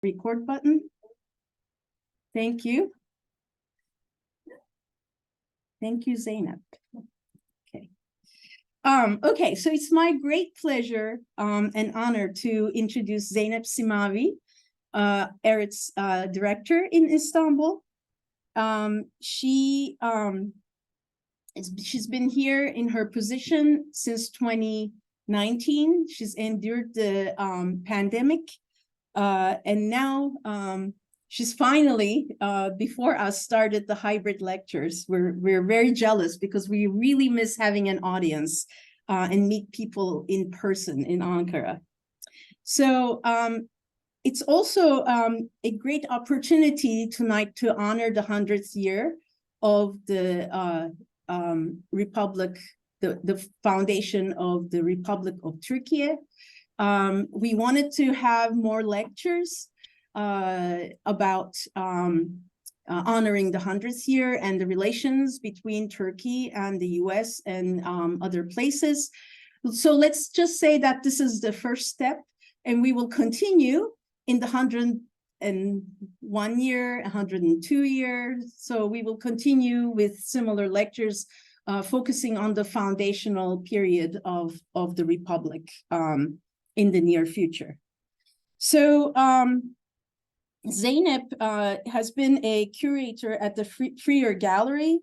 Record button. Thank you. Thank you, Zeynep. Okay. Okay, so it's my great pleasure and honor to introduce Zeynep Simavi, ARIT's director in Istanbul. She's been here in her position since 2019. She's endured the pandemic, and now she's finally, before us, started the hybrid lectures. We're very jealous because we really miss having an audience and meet people in person in Ankara. So it's also a great opportunity tonight to honor the 100th year of the Republic, the foundation of the Republic of Türkiye. We wanted to have more lectures about honoring the 100th year and the relations between Turkey and the US and other places. So let's just say that this is the first step, and we will continue in the 101 year, 102 years. So we will continue with similar lectures focusing on the foundational period of the Republic in the near future. So Zeynep has been a curator at the Freer Gallery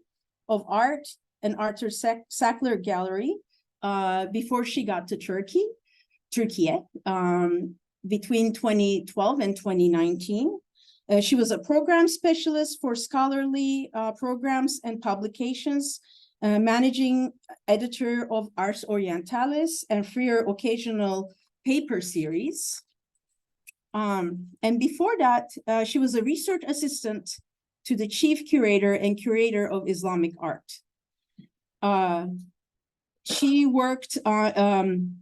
of Art and Arthur Sackler Gallery before she got to Türkiye, between 2012 and 2019. She was a program specialist for scholarly programs and publications, managing editor of Ars Orientalis and Freer Occasional Paper Series. And before that, she was a research assistant to the chief curator and curator of Islamic art. She worked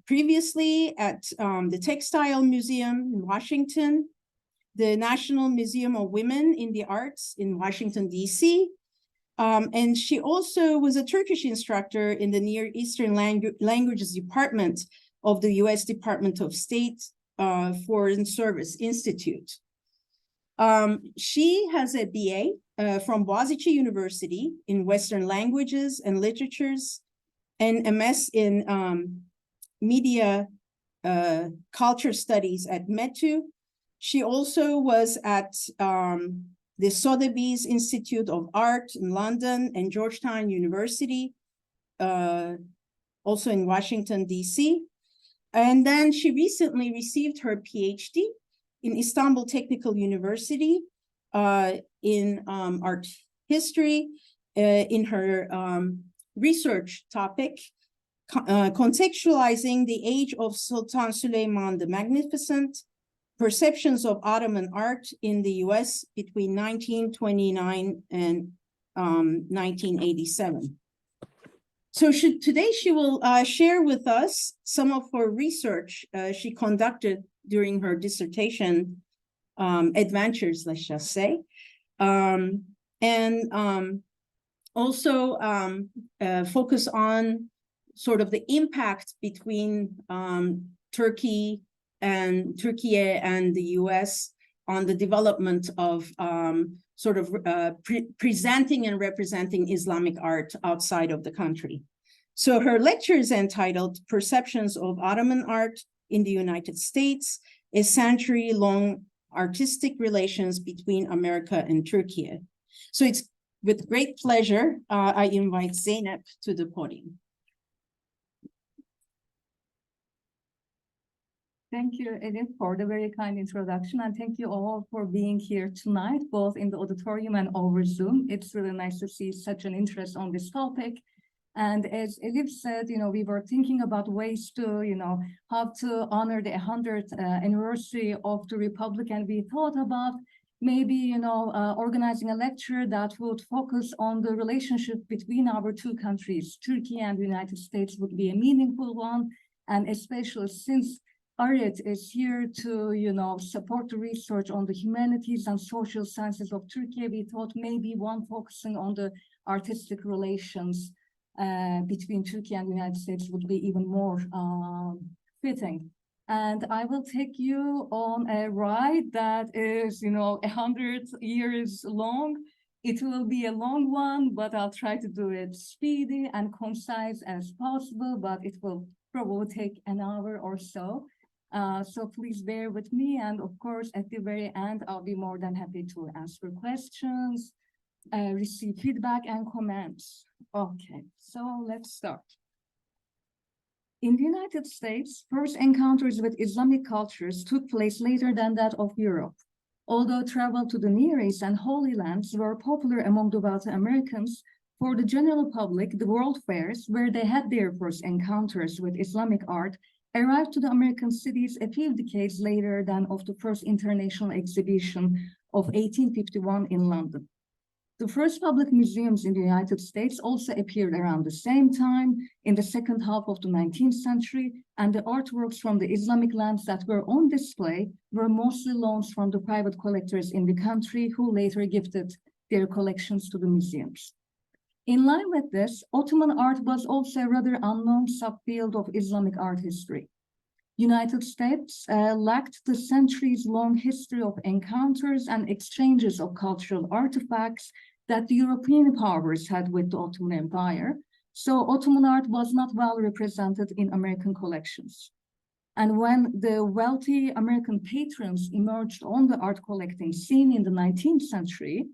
previously at the Textile Museum in Washington, the National Museum of Women in the Arts in Washington, D.C., and she also was a Turkish instructor in the Near Eastern Languages Department of the U.S. Department of State Foreign Service Institute. She has a BA from Boğaziçi University in Western Languages and Literatures, and MS in Media Culture Studies at METU. She also was at the Sotheby's Institute of Art in London and Georgetown University, also in Washington, D.C. And then she recently received her PhD in Istanbul Technical University in art history in her research topic, contextualizing the age of Sultan Süleyman the Magnificent, perceptions of Ottoman art in the US between 1929 and 1987. So today she will share with us some of her research she conducted during her dissertation adventures, let's just say, and also focus on sort of the impact between Türkiye and the US on the development of sort of presenting and representing Islamic art outside of the country. So her lecture is entitled Perceptions of Ottoman Art in the United States, a century-long artistic relations between America and Türkiye. So it's with great pleasure, I invite Zeynep to the podium. Thank you, Edith, for the very kind introduction, and thank you all for being here tonight, both in the auditorium and over Zoom. It's really nice to see such an interest on this topic. And as Edith said, we were thinking about ways to, how to honor the 100th anniversary of the Republic, and we thought about maybe, organizing a lecture that would focus on the relationship between our two countries. Turkey and the United States would be a meaningful one, and especially since ARIT is here to, support the research on the humanities and social sciences of Turkey. We thought maybe one focusing on the artistic relations between Turkey and the United States would be even more fitting. And I will take you on a ride that is, 100 years long. It will be a long one, but I'll try to do it speedy and concise as possible, but it will probably take an hour or so. So please bear with me. And of course, at the very end, I'll be more than happy to answer questions, receive feedback and comments. Okay, so let's start. In the United States, first encounters with Islamic cultures took place later than that of Europe. Although travel to the Near East and Holy Lands were popular among the wealthy Americans, for the general public, the world fairs, where they had their first encounters with Islamic art, arrived to the American cities a few decades later than of the first international exhibition of 1851 in London. The first public museums in the United States also appeared around the same time, in the second half of the 19th century, and the artworks from the Islamic lands that were on display were mostly loans from the private collectors in the country who later gifted their collections to the museums. In line with this, Ottoman art was also a rather unknown subfield of Islamic art history. United States lacked the centuries-long history of encounters and exchanges of cultural artifacts that the European powers had with the Ottoman Empire, so Ottoman art was not well represented in American collections. And when the wealthy American patrons emerged on the art collecting scene in the 19th century,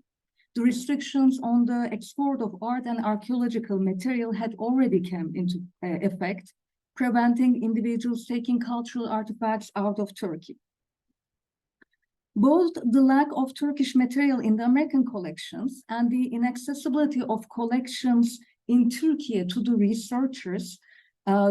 the restrictions on the export of art and archaeological material had already come into effect, preventing individuals taking cultural artifacts out of Turkey. Both the lack of Turkish material in the American collections and the inaccessibility of collections in Turkey to the researchers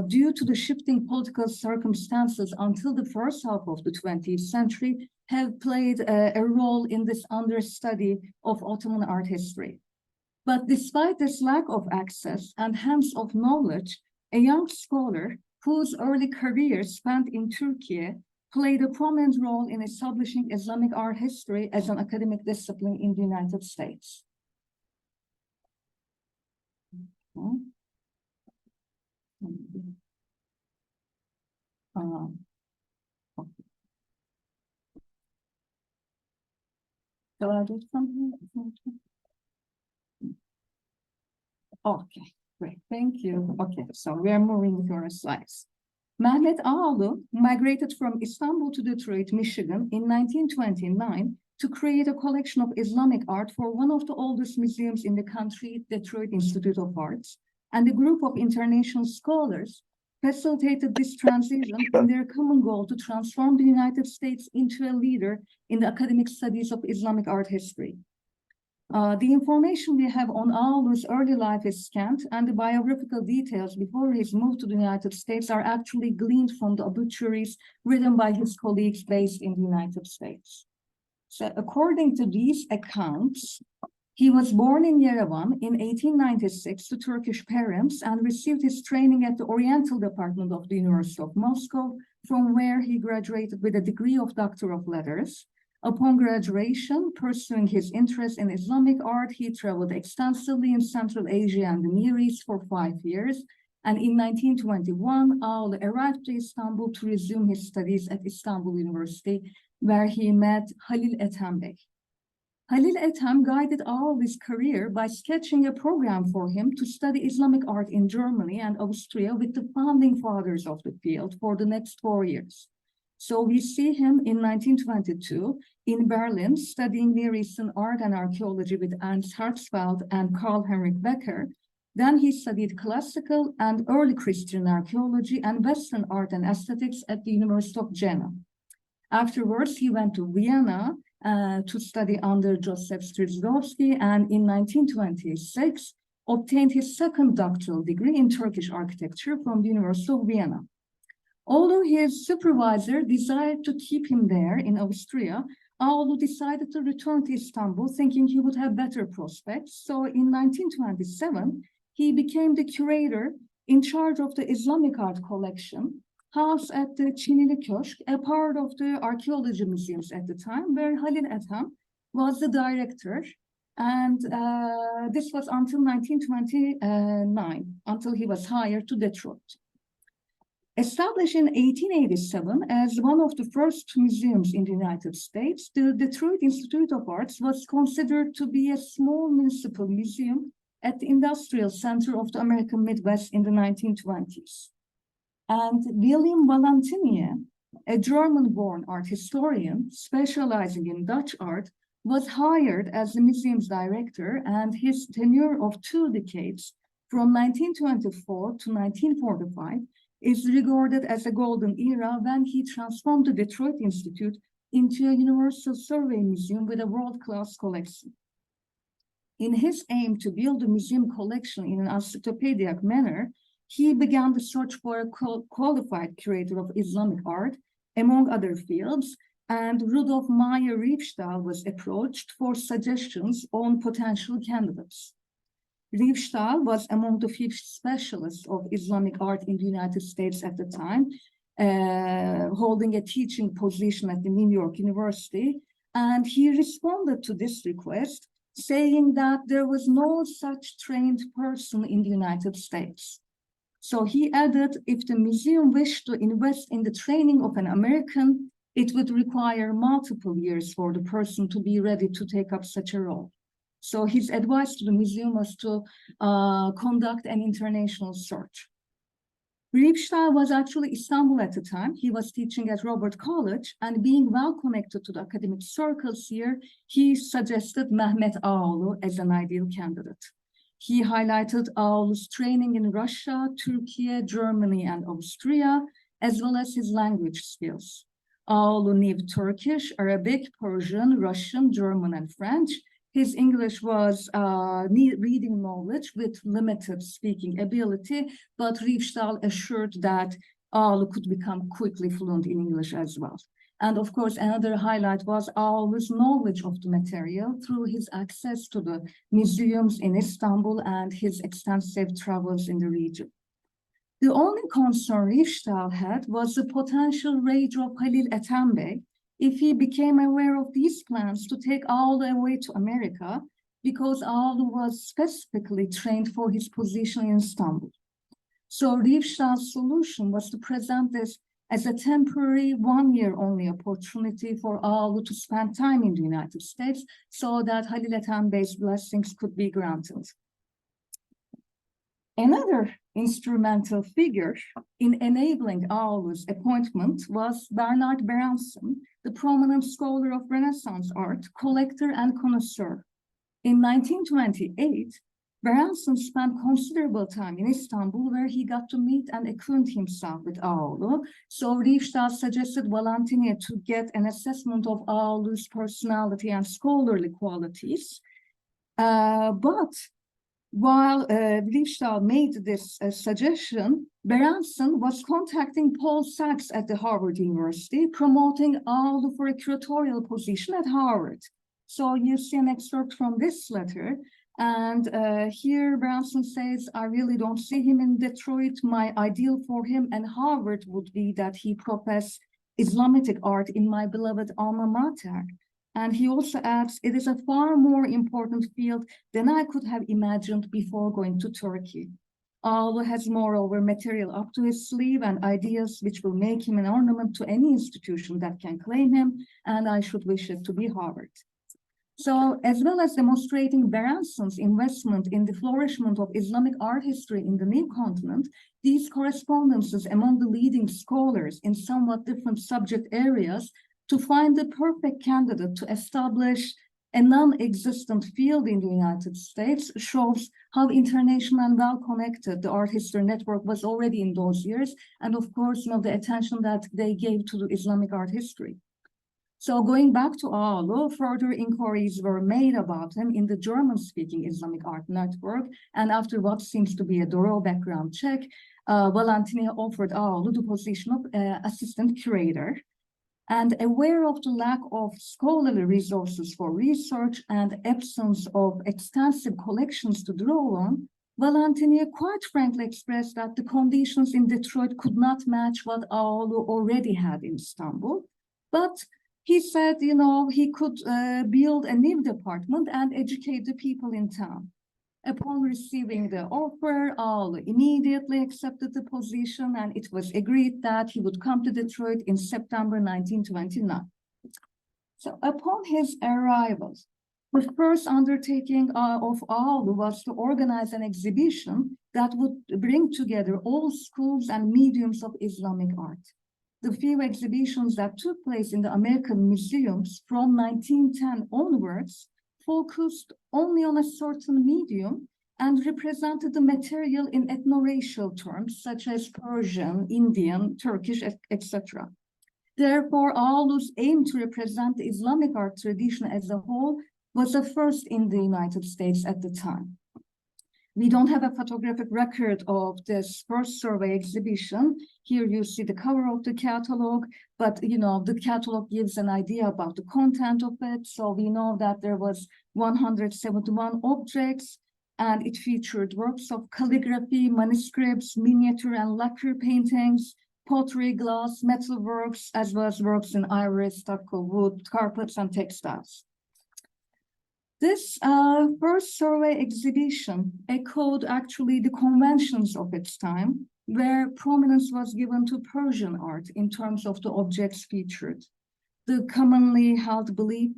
due to the shifting political circumstances until the first half of the 20th century have played a role in this understudy of Ottoman art history. But despite this lack of access and hence of knowledge, a young scholar whose early career spent in Turkey played a prominent role in establishing Islamic art history as an academic discipline in the United States. Okay. Shall I do something? Okay, great, thank you. Okay, so we are moving to our slides. Mehmet Ağaoğlu migrated from Istanbul to Detroit, Michigan in 1929 to create a collection of Islamic art for one of the oldest museums in the country, Detroit Institute of Arts, and a group of international scholars facilitated this transition in their common goal to transform the United States into a leader in the academic studies of Islamic art history. The information we have on Ağaoğlu's early life is scant, and the biographical details before his move to the United States are actually gleaned from the obituaries written by his colleagues based in the United States. So according to these accounts, he was born in Yerevan in 1896 to Turkish parents and received his training at the Oriental Department of the University of Moscow, from where he graduated with a degree of Doctor of Letters. Upon graduation, pursuing his interest in Islamic art, he traveled extensively in Central Asia and the Near East for 5 years. And in 1921, Ağaoğlu arrived to Istanbul to resume his studies at Istanbul University, where he met Halil Ethem Bey. Halil Ethem guided Ağaoğlu's career by sketching a program for him to study Islamic art in Germany and Austria with the founding fathers of the field for the next 4 years. So we see him in 1922 in Berlin studying Near Eastern art and archaeology with Ernst Harzfeld and Karl Heinrich Becker. Then he studied classical and early Christian archaeology and Western art and aesthetics at the University of Jena. Afterwards, he went to Vienna to study under Joseph Strizlowski, and in 1926 obtained his second doctoral degree in Turkish architecture from the University of Vienna. Although his supervisor desired to keep him there in Austria, Ağaoğlu decided to return to Istanbul, thinking he would have better prospects. So in 1927, he became the curator in charge of the Islamic art collection, housed at the Çinili Köşk, a part of the archaeology museums at the time, where Halil Ethem was the director. And this was until 1929, until he was hired to Detroit. Established in 1887 as one of the first museums in the United States, the Detroit Institute of Arts was considered to be a small municipal museum at the industrial center of the American Midwest in the 1920s. And William Valentinier, a German-born art historian specializing in Dutch art, was hired as the museum's director, and his tenure of 2 decades, from 1924 to 1945, is regarded as a golden era when he transformed the Detroit Institute into a universal survey museum with a world-class collection. In his aim to build a museum collection in an encyclopedic manner, he began the search for a qualified curator of Islamic art, among other fields, and Rudolf Meyer Riefstahl was approached for suggestions on potential candidates. Riefstahl was among the 5 specialists of Islamic art in the United States at the time, holding a teaching position at the New York University, and he responded to this request, saying that there was no such trained person in the United States. So he added, if the museum wished to invest in the training of an American, it would require multiple years for the person to be ready to take up such a role. So his advice to the museum was to conduct an international search. Riefstahl was actually Istanbul at the time. He was teaching at Robert College, and being well connected to the academic circles here, he suggested Mehmet Ağaoğlu as an ideal candidate. He highlighted Ağaoğlu's training in Russia, Turkey, Germany, and Austria, as well as his language skills. Ağaoğlu knew Turkish, Arabic, Persian, Russian, German, and French. His English was reading knowledge with limited speaking ability, but Riefstahl assured that Ağaoğlu could become quickly fluent in English as well. And of course, another highlight was Ağaoğlu's knowledge of the material through his access to the museums in Istanbul and his extensive travels in the region. The only concern Riefstahl had was the potential rage of Halil Ethem Bey if he became aware of these plans to take Ağaoğlu away to America, because Ağaoğlu was specifically trained for his position in Istanbul. So Riefstahl's solution was to present this as a temporary 1-year-only opportunity for Ağaoğlu to spend time in the United States so that Halil Ethem Bey's blessings could be granted. Another instrumental figure in enabling Ağaoğlu's appointment was Bernard Berenson, the prominent scholar of Renaissance art, collector and connoisseur. In 1928, Berenson spent considerable time in Istanbul, where he got to meet and acquaint himself with Ağaoğlu. So Riefstahl suggested Valentinier to get an assessment of Ağaoğlu's personality and scholarly qualities. But while Riefstahl made this suggestion, Berenson was contacting Paul Sachs at the Harvard University, promoting Ağaoğlu for a curatorial position at Harvard. So you see an excerpt from this letter. And here Berenson says, I really don't see him in Detroit. My ideal for him and Harvard would be that he profess Islamic art in my beloved alma mater. And he also adds, it is a far more important field than I could have imagined before going to Turkey. Ağaoğlu has moreover material up to his sleeve and ideas which will make him an ornament to any institution that can claim him, and I should wish it to be Harvard. So, as well as demonstrating Berenson's investment in the flourishment of Islamic art history in the new continent, these correspondences among the leading scholars in somewhat different subject areas to find the perfect candidate to establish a non-existent field in the United States shows how international and well-connected the art history network was already in those years, and of course, the attention that they gave to the Islamic art history. So going back to Ağaoğlu, further inquiries were made about him in the German-speaking Islamic art network, and after what seems to be a thorough background check, Valentinier offered Ağaoğlu the position of assistant curator. And aware of the lack of scholarly resources for research and absence of extensive collections to draw on, Valentinier quite frankly expressed that the conditions in Detroit could not match what Ağaoğlu already had in Istanbul. But he said, he could build a new department and educate the people in town. Upon receiving the offer, Al immediately accepted the position, and it was agreed that he would come to Detroit in September 1929. So upon his arrival, the first undertaking of Al was to organize an exhibition that would bring together all schools and mediums of Islamic art. The few exhibitions that took place in the American museums from 1910 onwards focused only on a certain medium and represented the material in ethno-racial terms such as Persian, Indian, Turkish, etc. Therefore, Aulu's aim to represent the Islamic art tradition as a whole was the first in the United States at the time. We don't have a photographic record of this first survey exhibition. Here you see the cover of the catalog, but the catalog gives an idea about the content of it. So we know that there was 171 objects, and it featured works of calligraphy, manuscripts, miniature and lacquer paintings, pottery, glass, metal works, as well as works in ivory, stucco, wood, carpets, and textiles. This first survey exhibition echoed actually the conventions of its time, where prominence was given to Persian art in terms of the objects featured. The commonly held belief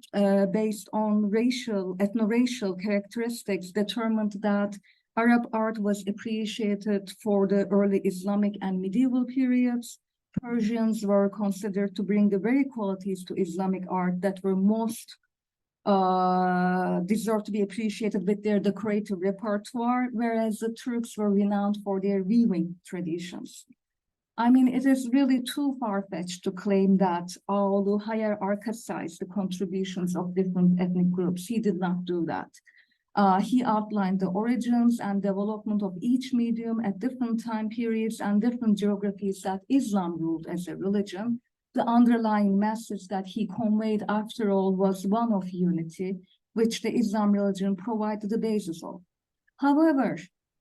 based on ethno-racial characteristics determined that Arab art was appreciated for the early Islamic and medieval periods. Persians were considered to bring the very qualities to Islamic art that were most deserve to be appreciated with their decorative repertoire, whereas the Turks were renowned for their weaving traditions. I mean, it is really too far-fetched to claim that Aulu hierarchized the contributions of different ethnic groups. He did not do that. He outlined the origins and development of each medium at different time periods and different geographies that Islam ruled as a religion. The underlying message that he conveyed, after all, was one of unity, which the Islam religion provided the basis of. However,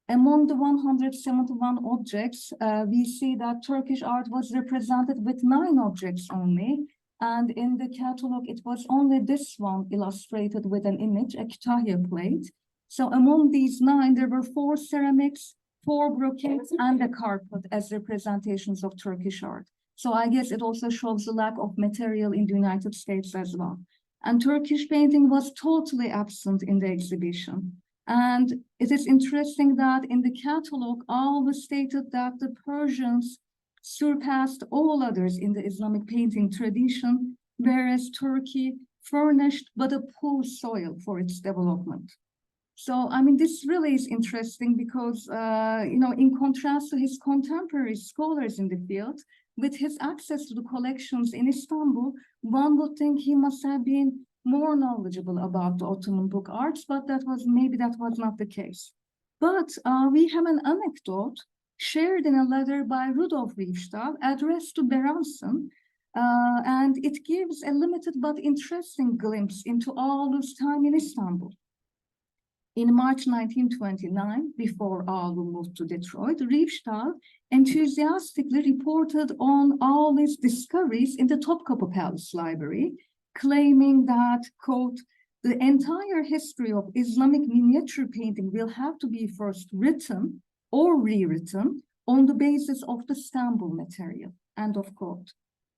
among the 171 objects, we see that Turkish art was represented with 9 objects only, and in the catalog, it was only this one illustrated with an image, a Kütahya plate. So among these 9, there were 4 ceramics, 4 brocades, and a carpet as representations of Turkish art. So I guess it also shows the lack of material in the United States as well. And Turkish painting was totally absent in the exhibition. And it is interesting that in the catalog, Aulu stated that the Persians surpassed all others in the Islamic painting tradition, whereas Turkey furnished but a poor soil for its development. So, I mean, this really is interesting because, in contrast to his contemporary scholars in the field, with his access to the collections in Istanbul, one would think he must have been more knowledgeable about the Ottoman book arts, but that was not the case. But we have an anecdote shared in a letter by Rudolf Riefstahl addressed to Beranson, and it gives a limited but interesting glimpse into Aulu's time in Istanbul. In March 1929, before Aulu moved to Detroit, Riefstahl enthusiastically reported on Aulu's discoveries in the Topkapı Palace Library, claiming that, quote, the entire history of Islamic miniature painting will have to be first written or rewritten on the basis of the Istanbul material, end of quote.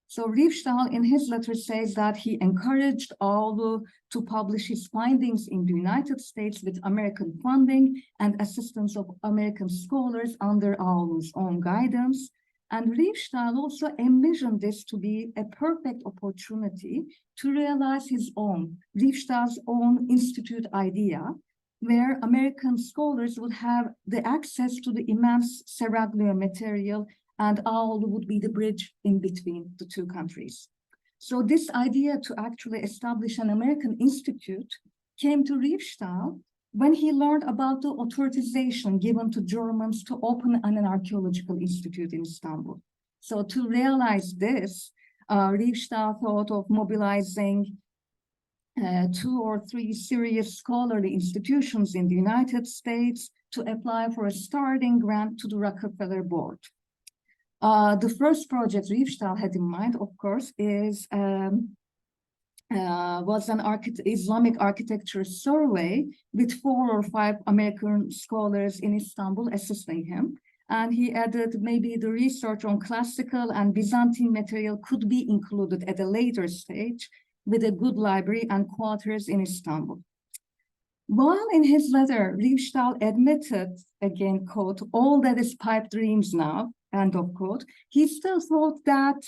So Riefstahl in his letter says that he encouraged Aulu to publish his findings in the United States with American funding and assistance of American scholars under Aulu's own guidance. And Riefstahl also envisioned this to be a perfect opportunity to realize Riefstahl's own institute idea, where American scholars would have the access to the immense Seraglio material, and Aulu would be the bridge in between the two countries. So this idea to actually establish an American institute came to Riefstahl when he learned about the authorization given to Germans to open an archaeological institute in Istanbul. So to realize this, Riefstahl thought of mobilizing 2 or 3 serious scholarly institutions in the United States to apply for a starting grant to the Rockefeller Board. The first project Riefstahl had in mind, of course, is was an Islamic architecture survey with 4 or 5 American scholars in Istanbul assisting him. And he added maybe the research on classical and Byzantine material could be included at a later stage with a good library and quarters in Istanbul. While in his letter, Riefstahl admitted, again, quote, all that is pipe dreams now, end of quote, he still thought that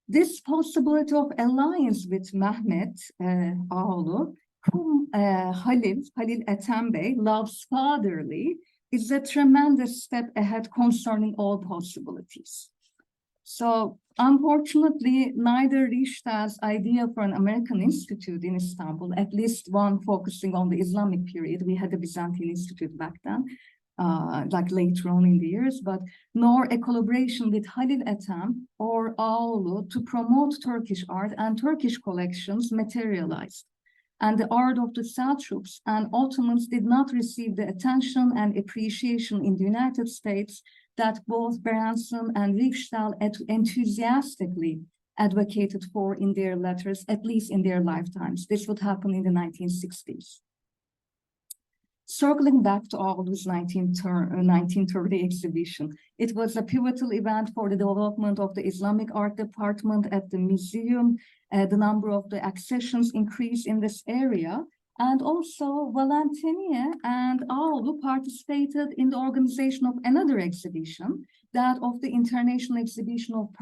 this possibility of alliance with Mehmet Ağaoğlu, whom Halil Ethem Bey loves fatherly, is a tremendous step ahead concerning all possibilities. So unfortunately, neither Riefstahl's idea for an American institute in Istanbul, at least one focusing on the Islamic period, we had a Byzantine institute back then, like later on in the years, but nor a collaboration with Halil Ethem or Ağaoğlu to promote Turkish art and Turkish collections materialized. And the art of the Selçuks and Ottomans did not receive the attention and appreciation in the United States that both Berenson and Riefstahl enthusiastically advocated for in their letters, at least in their lifetimes. This would happen in the 1960s. Circling back to Ağaoğlu's 1930 exhibition, it was a pivotal event for the development of the Islamic art department at the museum. The number of the accessions increased in this area. And also Valentiniye and Ağaoğlu participated in the organization of another exhibition, that of the International Exhibition of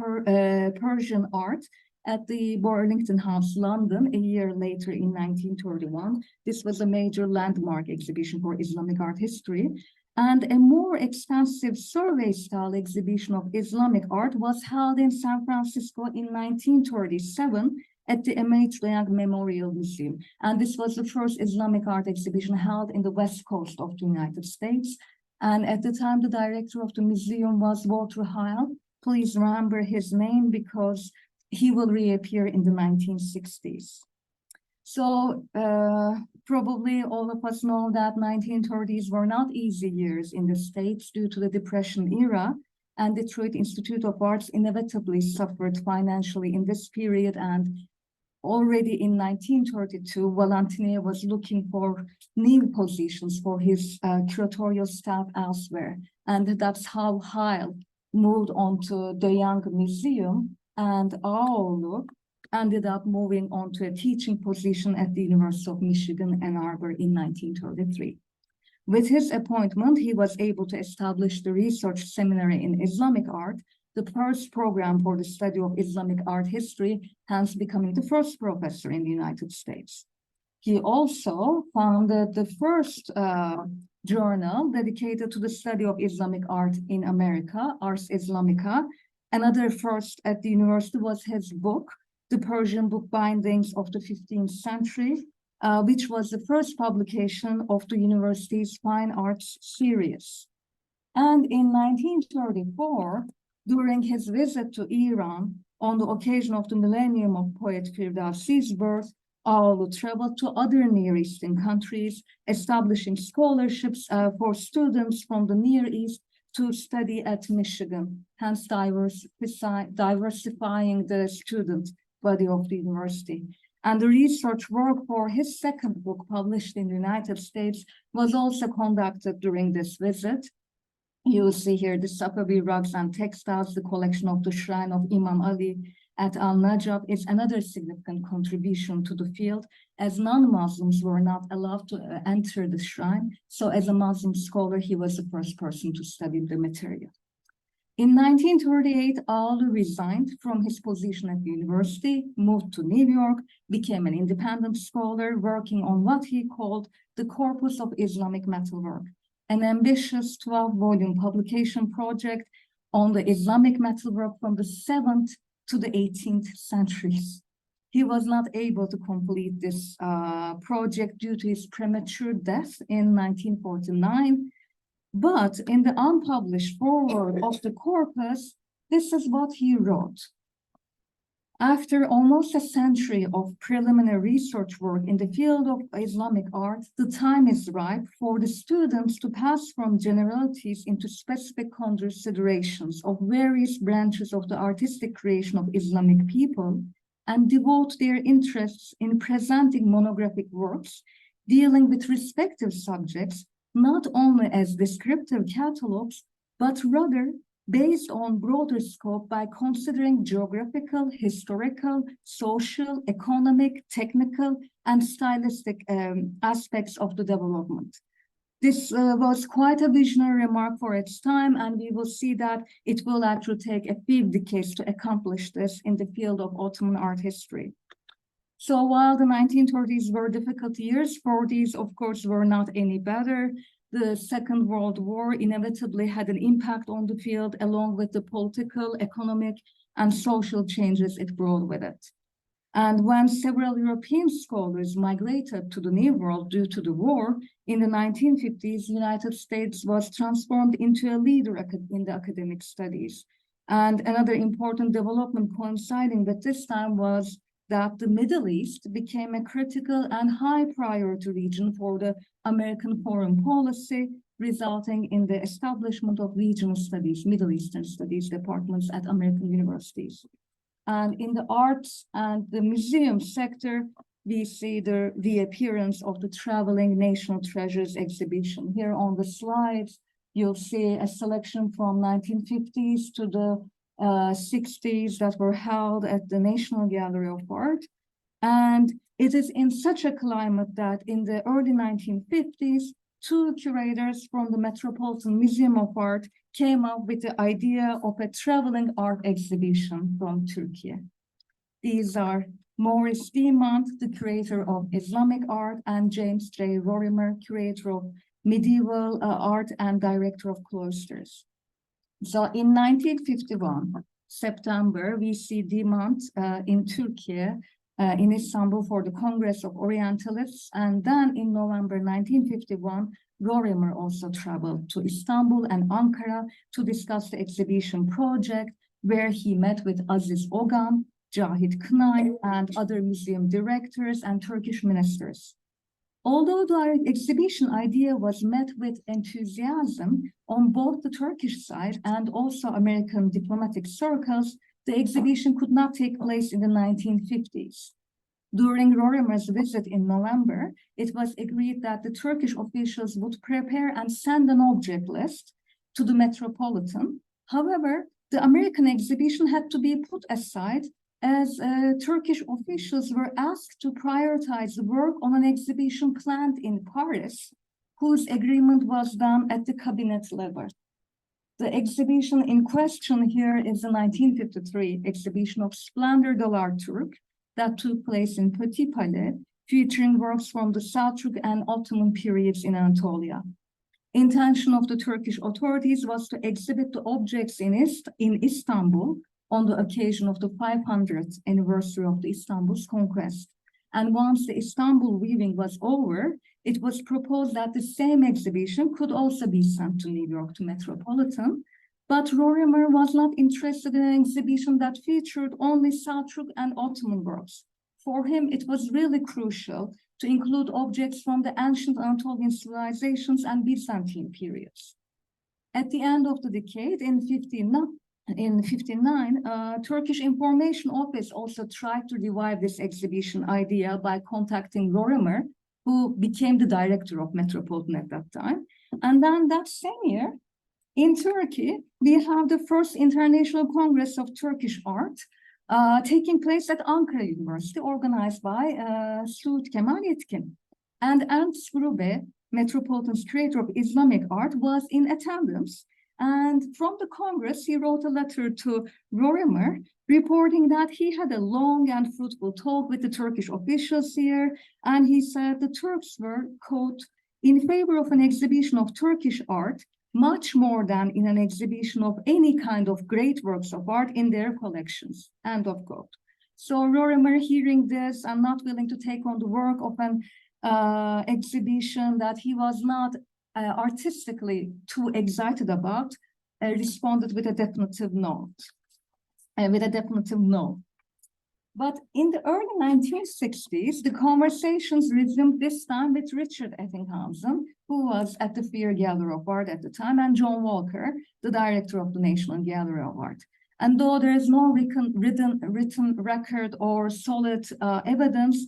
Persian Art at the Burlington House, London, a year later in 1931. This was a major landmark exhibition for Islamic art history. And a more extensive survey-style exhibition of Islamic art was held in San Francisco in 1937 at the M.H. Leang Memorial Museum. And this was the first Islamic art exhibition held in the West Coast of the United States. And at the time, the director of the museum was Walter Heil. Please remember his name because he will reappear in the 1960s. So probably all of us know that 1930s were not easy years in the States due to the Depression era, and Detroit Institute of Arts inevitably suffered financially in this period. And already in 1932, Valentiniye was looking for new positions for his curatorial staff elsewhere. And that's how Heil moved on to the Young Museum, and Ağaoğlu ended up moving on to a teaching position at the University of Michigan, Ann Arbor in 1933. With his appointment, he was able to establish the research seminary in Islamic art, the first program for the study of Islamic art history, hence becoming the first professor in the United States. He also founded the first journal dedicated to the study of Islamic art in America, Ars Islamica. Another first at the university was his book, The Persian Book Bindings of the 15th Century, which was the first publication of the university's fine arts series. And in 1934, during his visit to Iran, on the occasion of the millennium of poet Firdevsi's birth, Ağaoğlu traveled to other Near Eastern countries, establishing scholarships for students from the Near East to study at Michigan, hence diversifying the student body of the university. And the research work for his second book, published in the United States, was also conducted during this visit. You will see here the Safavi rugs and textiles, the collection of the shrine of Imam Ali at Al-Najaf is another significant contribution to the field, as non-Muslims were not allowed to enter the shrine. So as a Muslim scholar, he was the first person to study the material. In 1938, Ağaoğlu resigned from his position at the university, moved to New York, became an independent scholar working on what he called the Corpus of Islamic Metalwork, an ambitious 12-volume publication project on the Islamic metalwork from the 7th to the 18th centuries. He was not able to complete this project due to his premature death in 1949. But in the unpublished foreword of the corpus, this is what he wrote. After almost a century of preliminary research work in the field of Islamic art, the time is ripe for the students to pass from generalities into specific considerations of various branches of the artistic creation of Islamic people, and devote their interests in presenting monographic works dealing with respective subjects, not only as descriptive catalogs, but rather based on broader scope by considering geographical, historical, social, economic, technical, and stylistic aspects of the development. This was quite a visionary remark for its time, and we will see that it will actually take a few decades to accomplish this in the field of Ottoman art history. So while the 1930s were difficult years, 40s, of course, were not any better. The Second World War inevitably had an impact on the field, along with the political, economic, and social changes it brought with it. And when several European scholars migrated to the New World due to the war, in the 1950s, the United States was transformed into a leader in the academic studies. And another important development coinciding with this time was that the Middle East became a critical and high priority region for the American foreign policy, resulting in the establishment of regional studies, Middle Eastern studies departments at American universities. And in the arts and the museum sector, we see the appearance of the Traveling National Treasures exhibition. Here on the slides, you'll see a selection from 1950s to the 60s that were held at the National Gallery of Art. And it is in such a climate that in the early 1950s, two curators from the Metropolitan Museum of Art came up with the idea of a traveling art exhibition from Turkey. These are Maurice Demant, the curator of Islamic art, and James J. Rorimer, curator of medieval art and director of cloisters. So in 1951, September, we see Demant in Turkey, in Istanbul for the Congress of Orientalists. And then in November 1951, Rorimer also traveled to Istanbul and Ankara to discuss the exhibition project, where he met with Aziz Ogan, Cahit Kınay, and other museum directors and Turkish ministers. Although the exhibition idea was met with enthusiasm on both the Turkish side and also American diplomatic circles, the exhibition could not take place in the 1950s. During Rorimer's visit in November, it was agreed that the Turkish officials would prepare and send an object list to the Metropolitan. However, the American exhibition had to be put aside as Turkish officials were asked to prioritize work on an exhibition planned in Paris, whose agreement was done at the cabinet level. The exhibition in question here is the 1953 exhibition of Splendor de l'Art Turc that took place in Petit Palais, featuring works from the Selçuk and Ottoman periods in Anatolia. Intention of the Turkish authorities was to exhibit the objects in Istanbul on the occasion of the 500th anniversary of the Istanbul's conquest. And once the Istanbul weaving was over, it was proposed that the same exhibition could also be sent to New York to Metropolitan. But Rorimer was not interested in an exhibition that featured only Selçuk and Ottoman works. For him, it was really crucial to include objects from the ancient Anatolian civilizations and Byzantine periods. At the end of the decade, in 1959, Turkish Information Office also tried to revive this exhibition idea by contacting Rorimer, who became the director of Metropolitan at that time. And then that same year, in Turkey, we have the first International Congress of Turkish Art taking place at Ankara University, organized by Suud Kemal Yetkin. And Ernst Grube, Metropolitan's curator of Islamic art, was in attendance. And from the Congress, he wrote a letter to Rorimer, reporting that he had a long and fruitful talk with the Turkish officials here. And he said the Turks were, quote, in favor of an exhibition of Turkish art, much more than in an exhibition of any kind of great works of art in their collections, end of quote. So Rorimer, hearing this and not willing to take on the work of an exhibition that he was not artistically too excited about, responded with a definitive no. But in the early 1960s, the conversations resumed, this time with Richard Ettinghausen, who was at the Fear Gallery of Art at the time, and John Walker, the director of the National Gallery of Art. And though there is no written record or solid evidence,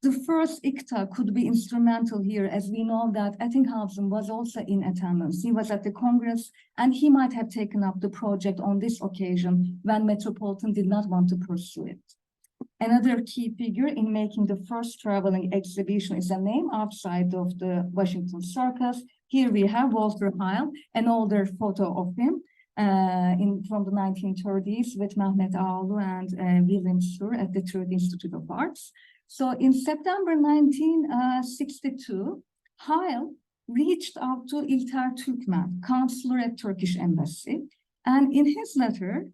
the first ICTA could be instrumental here, as we know that Ettinghausen was also in attendance. He was at the Congress, and he might have taken up the project on this occasion when Metropolitan did not want to pursue it. Another key figure in making the first traveling exhibition is a name outside of the Washington Circus. Here we have Walter Heil, an older photo of him from the 1930s with Mehmet Ağaoğlu and William Sur at the Third Institute of Arts. So in September 1962, Heil reached out to İlter Türkmen, counselor at Turkish embassy, and in his letter,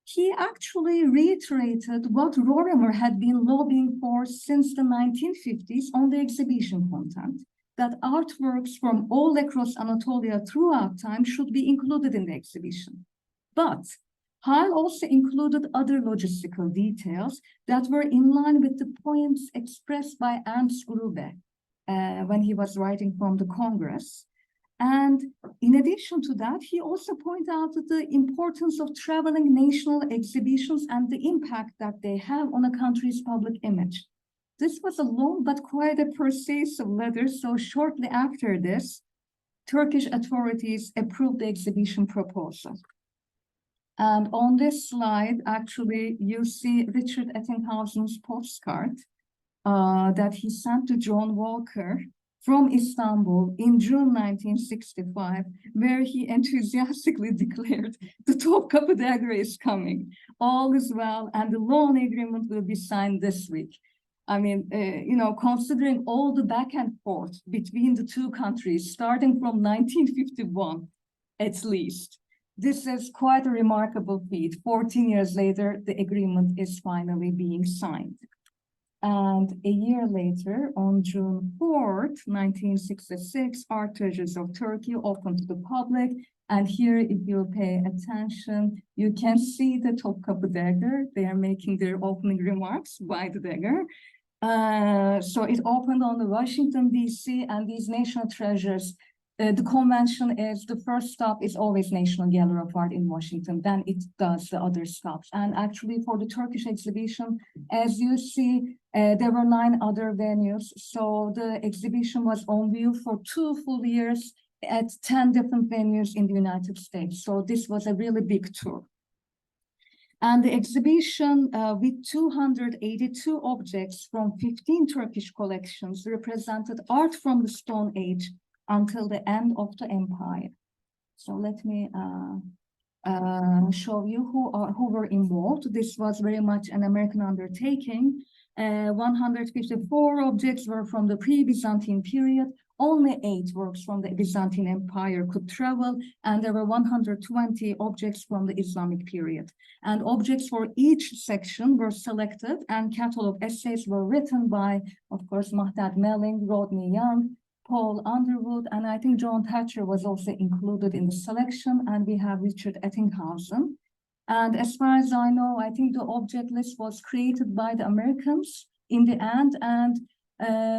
he actually reiterated what Rorimer had been lobbying for since the 1950s on the exhibition content, that artworks from all across Anatolia throughout time should be included in the exhibition. But Heil also included other logistical details that were in line with the points expressed by Ernst Grube when he was writing from the Congress. And in addition to that, he also pointed out the importance of traveling national exhibitions and the impact that they have on a country's public image. This was a long but quite a persuasive letter. So shortly after this, Turkish authorities approved the exhibition proposal. And on this slide, actually, you see Richard Ettinghausen's postcard that he sent to John Walker from Istanbul in June 1965, where he enthusiastically declared, the Topkapı dagger is coming, all is well, and the loan agreement will be signed this week. I mean, considering all the back and forth between the two countries, starting from 1951, at least, this is quite a remarkable feat. 14 years later, the agreement is finally being signed. And a year later, on June 4th, 1966, Art Treasures of Turkey opened to the public. And here, if you pay attention, you can see the Topkapı dagger. They are making their opening remarks by the dagger. So it opened on the Washington, D.C., and these national treasures. The convention is the first stop is always National Gallery of Art in Washington, then it does the other stops. And actually for the Turkish exhibition, as you see, there were 9 other venues. So the exhibition was on view for 2 full years at 10 different venues in the United States. So this was a really big tour. And the exhibition with 282 objects from 15 Turkish collections represented art from the Stone Age until the end of the empire. So let me show you who were involved. This was very much an American undertaking. 154 objects were from the pre-Byzantine period. Only 8 works from the Byzantine Empire could travel, and there were 120 objects from the Islamic period. And objects for each section were selected, and catalog essays were written by, of course, Mahdad Melling, Rodney Young, Paul Underwood, and I think John Thatcher was also included in the selection, and we have Richard Ettinghausen. And as far as I know, I think the object list was created by the Americans in the end, and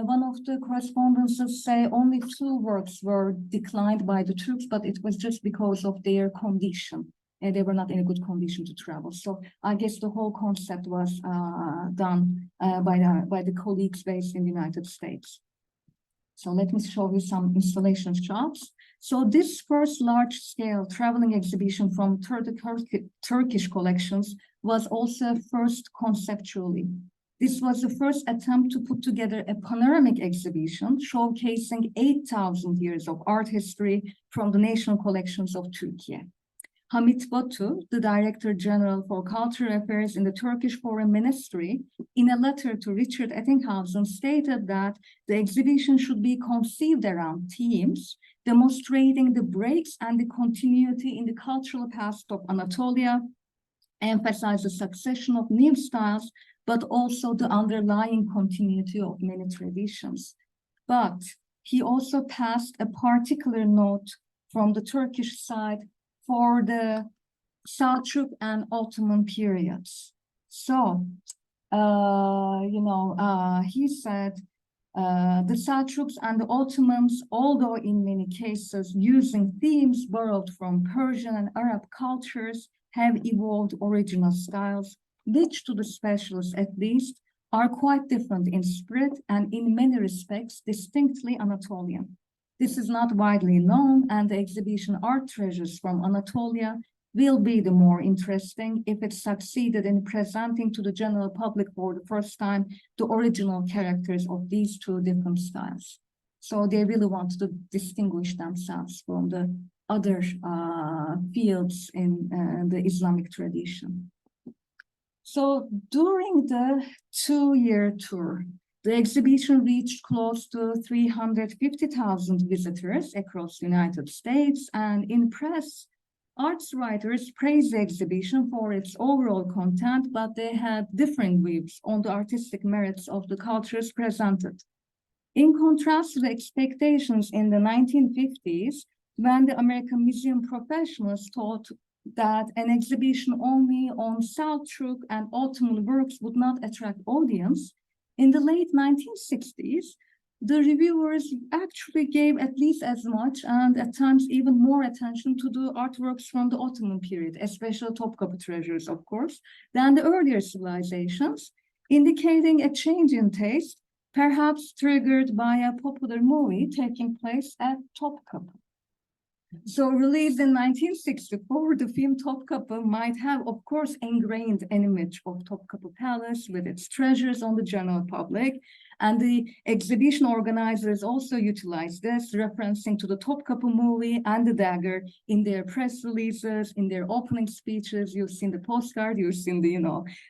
one of the correspondences say only 2 works were declined by the Turks, but it was just because of their condition. They were not in a good condition to travel. So I guess the whole concept was done by the colleagues based in the United States. So let me show you some installation shots. So this first large-scale traveling exhibition from Turkish collections was also first conceptually. This was the first attempt to put together a panoramic exhibition showcasing 8,000 years of art history from the national collections of Türkiye. Hamit Batu, the Director General for Cultural Affairs in the Turkish Foreign Ministry, in a letter to Richard Ettinghausen, stated that the exhibition should be conceived around themes demonstrating the breaks and the continuity in the cultural past of Anatolia, emphasize the succession of new styles, but also the underlying continuity of many traditions. But he also passed a particular note from the Turkish side for the Selçuk and Ottoman periods. So, he said, the Selçuks and the Ottomans, although in many cases using themes borrowed from Persian and Arab cultures, have evolved original styles, which to the specialists at least are quite different in spirit and in many respects distinctly Anatolian. This is not widely known, and the exhibition Art Treasures from Anatolia will be the more interesting if it succeeded in presenting to the general public for the first time the original characters of these two different styles. So they really want to distinguish themselves from the other fields in the Islamic tradition. So during the 2-year tour, the exhibition reached close to 350,000 visitors across the United States, and in press, arts writers praised the exhibition for its overall content, but they had differing views on the artistic merits of the cultures presented. In contrast to the expectations in the 1950s, when the American museum professionals thought that an exhibition only on Selçuk and Ottoman works would not attract audience, in the late 1960s, the reviewers actually gave at least as much and at times even more attention to the artworks from the Ottoman period, especially Topkapı treasures, of course, than the earlier civilizations, indicating a change in taste, perhaps triggered by a popular movie taking place at Topkapı. So released in 1964, the film Topkapı might have, of course, ingrained an image of Topkapı Palace with its treasures on the general public. And the exhibition organizers also utilized this, referencing to the Topkapı movie and the dagger in their press releases, in their opening speeches. You've seen the postcard, you've seen the,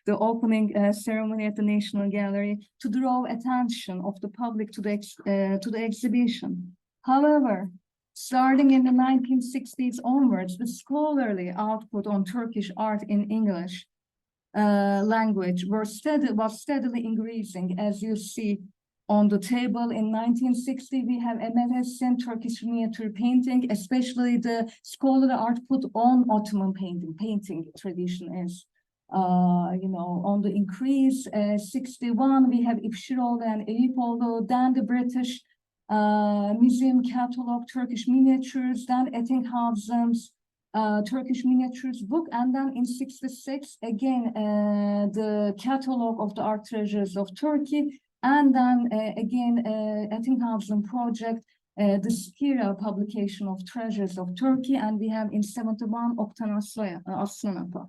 the opening ceremony at the National Gallery to draw attention of the public to the exhibition. However, starting in the 1960s onwards, the scholarly output on Turkish art in English language was steadily increasing. As you see on the table, in 1960, we have Emeres'in Turkish miniature painting, especially the scholarly output on Ottoman painting tradition is, on the increase. 61, we have İpşiroğlu and Eyüpoğlu, then the British Museum Catalog Turkish Miniatures, then Ettinghausen's Turkish Miniatures book, and then in 66, again, the Catalog of the Art Treasures of Turkey, and then again, Ettinghausen project, the Skira publication of Treasures of Turkey, and we have in 71, Oktan Aslanapa.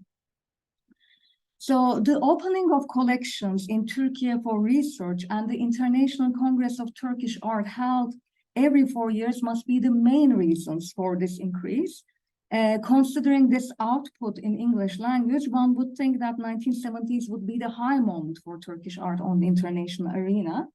So the opening of collections in Turkey for research and the International Congress of Turkish Art held every 4 years must be the main reasons for this increase. Considering this output in English language, one would think that 1970s would be the high moment for Turkish art on the international arena.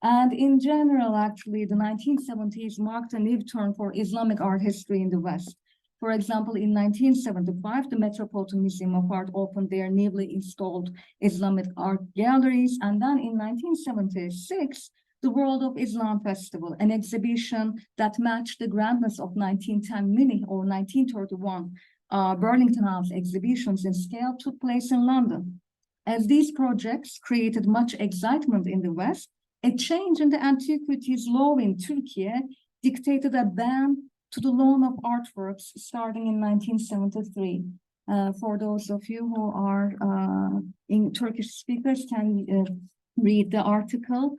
And in general, actually, the 1970s marked a new turn for Islamic art history in the West. For example, in 1975, the Metropolitan Museum of Art opened their newly installed Islamic art galleries. And then in 1976, the World of Islam Festival, an exhibition that matched the grandness of 1910 mini or 1931 Burlington House exhibitions in scale, took place in London. As these projects created much excitement in the West, a change in the antiquities law in Turkey dictated a ban to the loan of artworks starting in 1973. For those of you who are in Turkish speakers can read the article.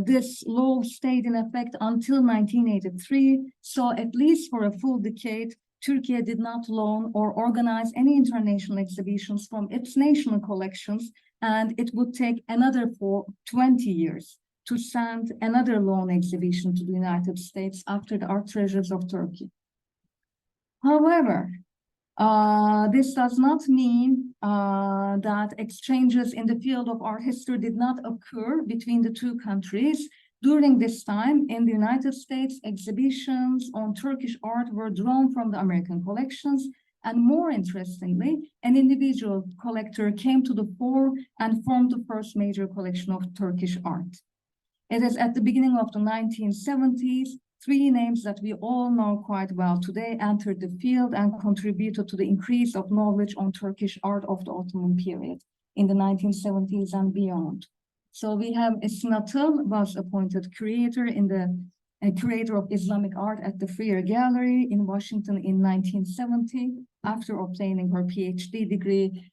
This law stayed in effect until 1983, so at least for a full decade, Turkey did not loan or organize any international exhibitions from its national collections, and it would take another 20 years to send another loan exhibition to the United States after the Art Treasures of Turkey. However, this does not mean that exchanges in the field of art history did not occur between the two countries. During this time, in the United States, exhibitions on Turkish art were drawn from the American collections, and more interestingly, an individual collector came to the fore and formed the first major collection of Turkish art. It is at the beginning of the 1970s, three names that we all know quite well today entered the field and contributed to the increase of knowledge on Turkish art of the Ottoman period in the 1970s and beyond. So we have Esin Atıl was appointed curator in the a curator of Islamic art at the Freer Gallery in Washington in 1970, after obtaining her PhD degree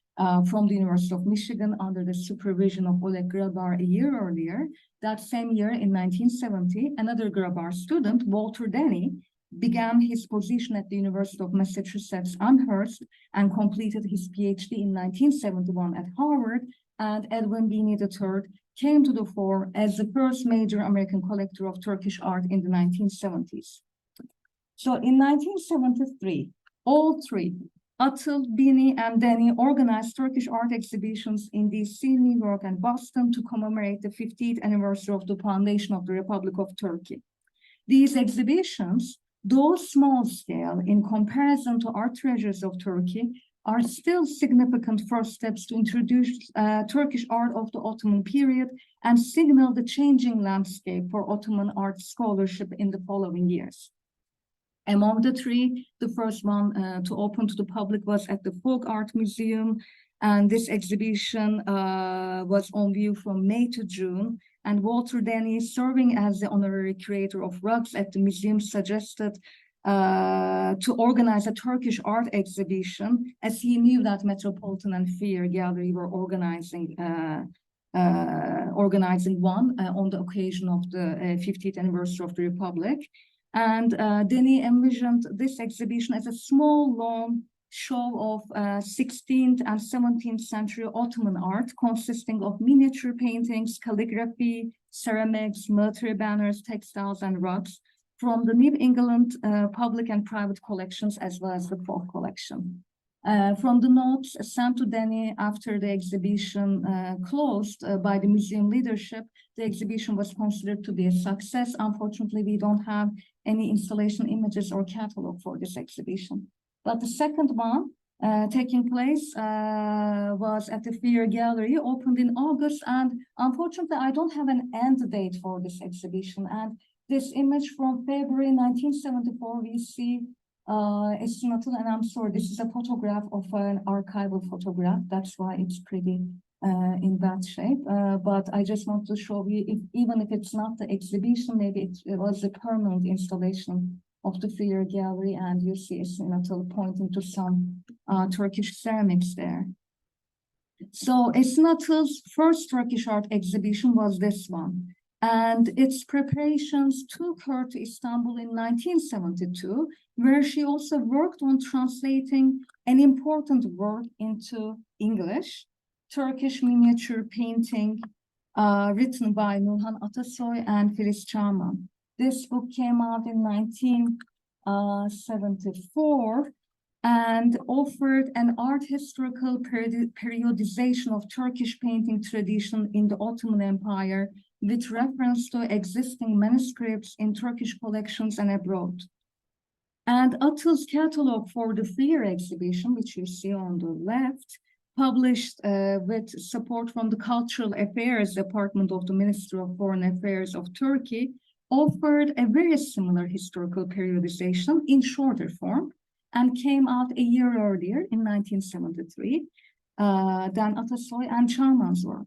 from the University of Michigan under the supervision of Oleg Grabar a year earlier. That same year, in 1970, another Grabar student, Walter Denny, began his position at the University of Massachusetts Amherst and completed his PhD in 1971 at Harvard, and Edwin Bini III came to the fore as the first major American collector of Turkish art in the 1970s. So in 1973, all three, Atıl, Bini, and Denny, organized Turkish art exhibitions in DC, New York, and Boston to commemorate the 50th anniversary of the foundation of the Republic of Turkey. These exhibitions, though small scale in comparison to Art Treasures of Turkey, are still significant first steps to introduce Turkish art of the Ottoman period and signal the changing landscape for Ottoman art scholarship in the following years. Among the three, the first one to open to the public was at the Folk Art Museum, and this exhibition was on view from May to June. And Walter Denny, serving as the honorary curator of rugs at the museum, suggested to organize a Turkish art exhibition, as he knew that Metropolitan and Freer Gallery were organizing one on the occasion of the 50th anniversary of the Republic. And Denny envisioned this exhibition as a small, long show of 16th and 17th century Ottoman art, consisting of miniature paintings, calligraphy, ceramics, military banners, textiles, and rugs from the New England public and private collections, as well as the folk collection. From the notes sent to Denny after the exhibition closed by the museum leadership, the exhibition was considered to be a success. Unfortunately, we don't have any installation images or catalog for this exhibition. But the second one taking place was at the Freer Gallery, opened in August, and unfortunately, I don't have an end date for this exhibition. And this image from February 1974, we see Esin Atıl, and I'm sorry, this is a photograph of an archival photograph. That's why it's pretty in bad shape. But I just want to show you, even if it's not the exhibition, maybe it was a permanent installation of the Freer Gallery, and you see Esin Atıl pointing to some Turkish ceramics there. So Esin Atıl's first Turkish art exhibition was this one. And its preparations took her to Istanbul in 1972, where she also worked on translating an important work into English, Turkish miniature painting, written by Nurhan Atasoy and Filiz Çağman. This book came out in 1974 and offered an art historical periodization of Turkish painting tradition in the Ottoman Empire, with reference to existing manuscripts in Turkish collections and abroad. And Atıl's catalog for the Freer exhibition, which you see on the left, published with support from the Cultural Affairs Department of the Ministry of Foreign Affairs of Turkey, offered a very similar historical periodization in shorter form and came out a year earlier in 1973 than Atasoy and Çağman's work.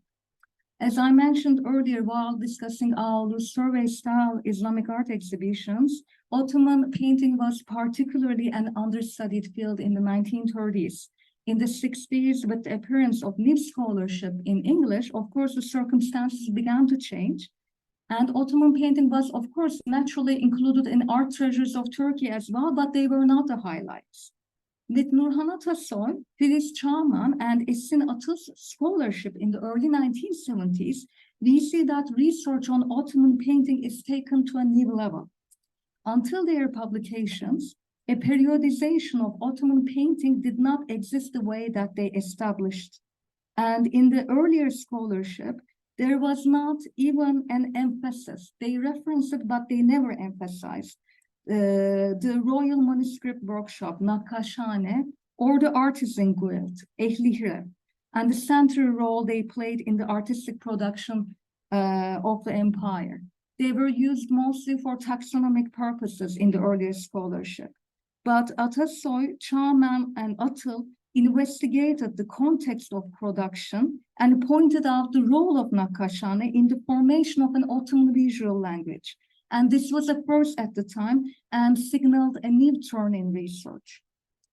As I mentioned earlier, while discussing Ağaoğlu's survey-style Islamic art exhibitions, Ottoman painting was particularly an understudied field in the 1930s. In the 60s, with the appearance of new scholarship in English, of course, the circumstances began to change. And Ottoman painting was, of course, naturally included in Art Treasures of Turkey as well, but they were not the highlights. With Nurhan Atasoy, Filiz Çağman, and Esin Atıl's scholarship in the early 1970s, we see that research on Ottoman painting is taken to a new level. Until their publications, a periodization of Ottoman painting did not exist the way that they established. And in the earlier scholarship, there was not even an emphasis. They referenced it, but they never emphasized the Royal Manuscript Workshop, Nakkaşhane, or the Artisan Guild, Ehlihre, and the central role they played in the artistic production of the empire. They were used mostly for taxonomic purposes in the earlier scholarship. But Atasoy, Çağman, and Atıl investigated the context of production and pointed out the role of Nakkaşhane in the formation of an Ottoman visual language. And this was a first at the time and signaled a new turn in research.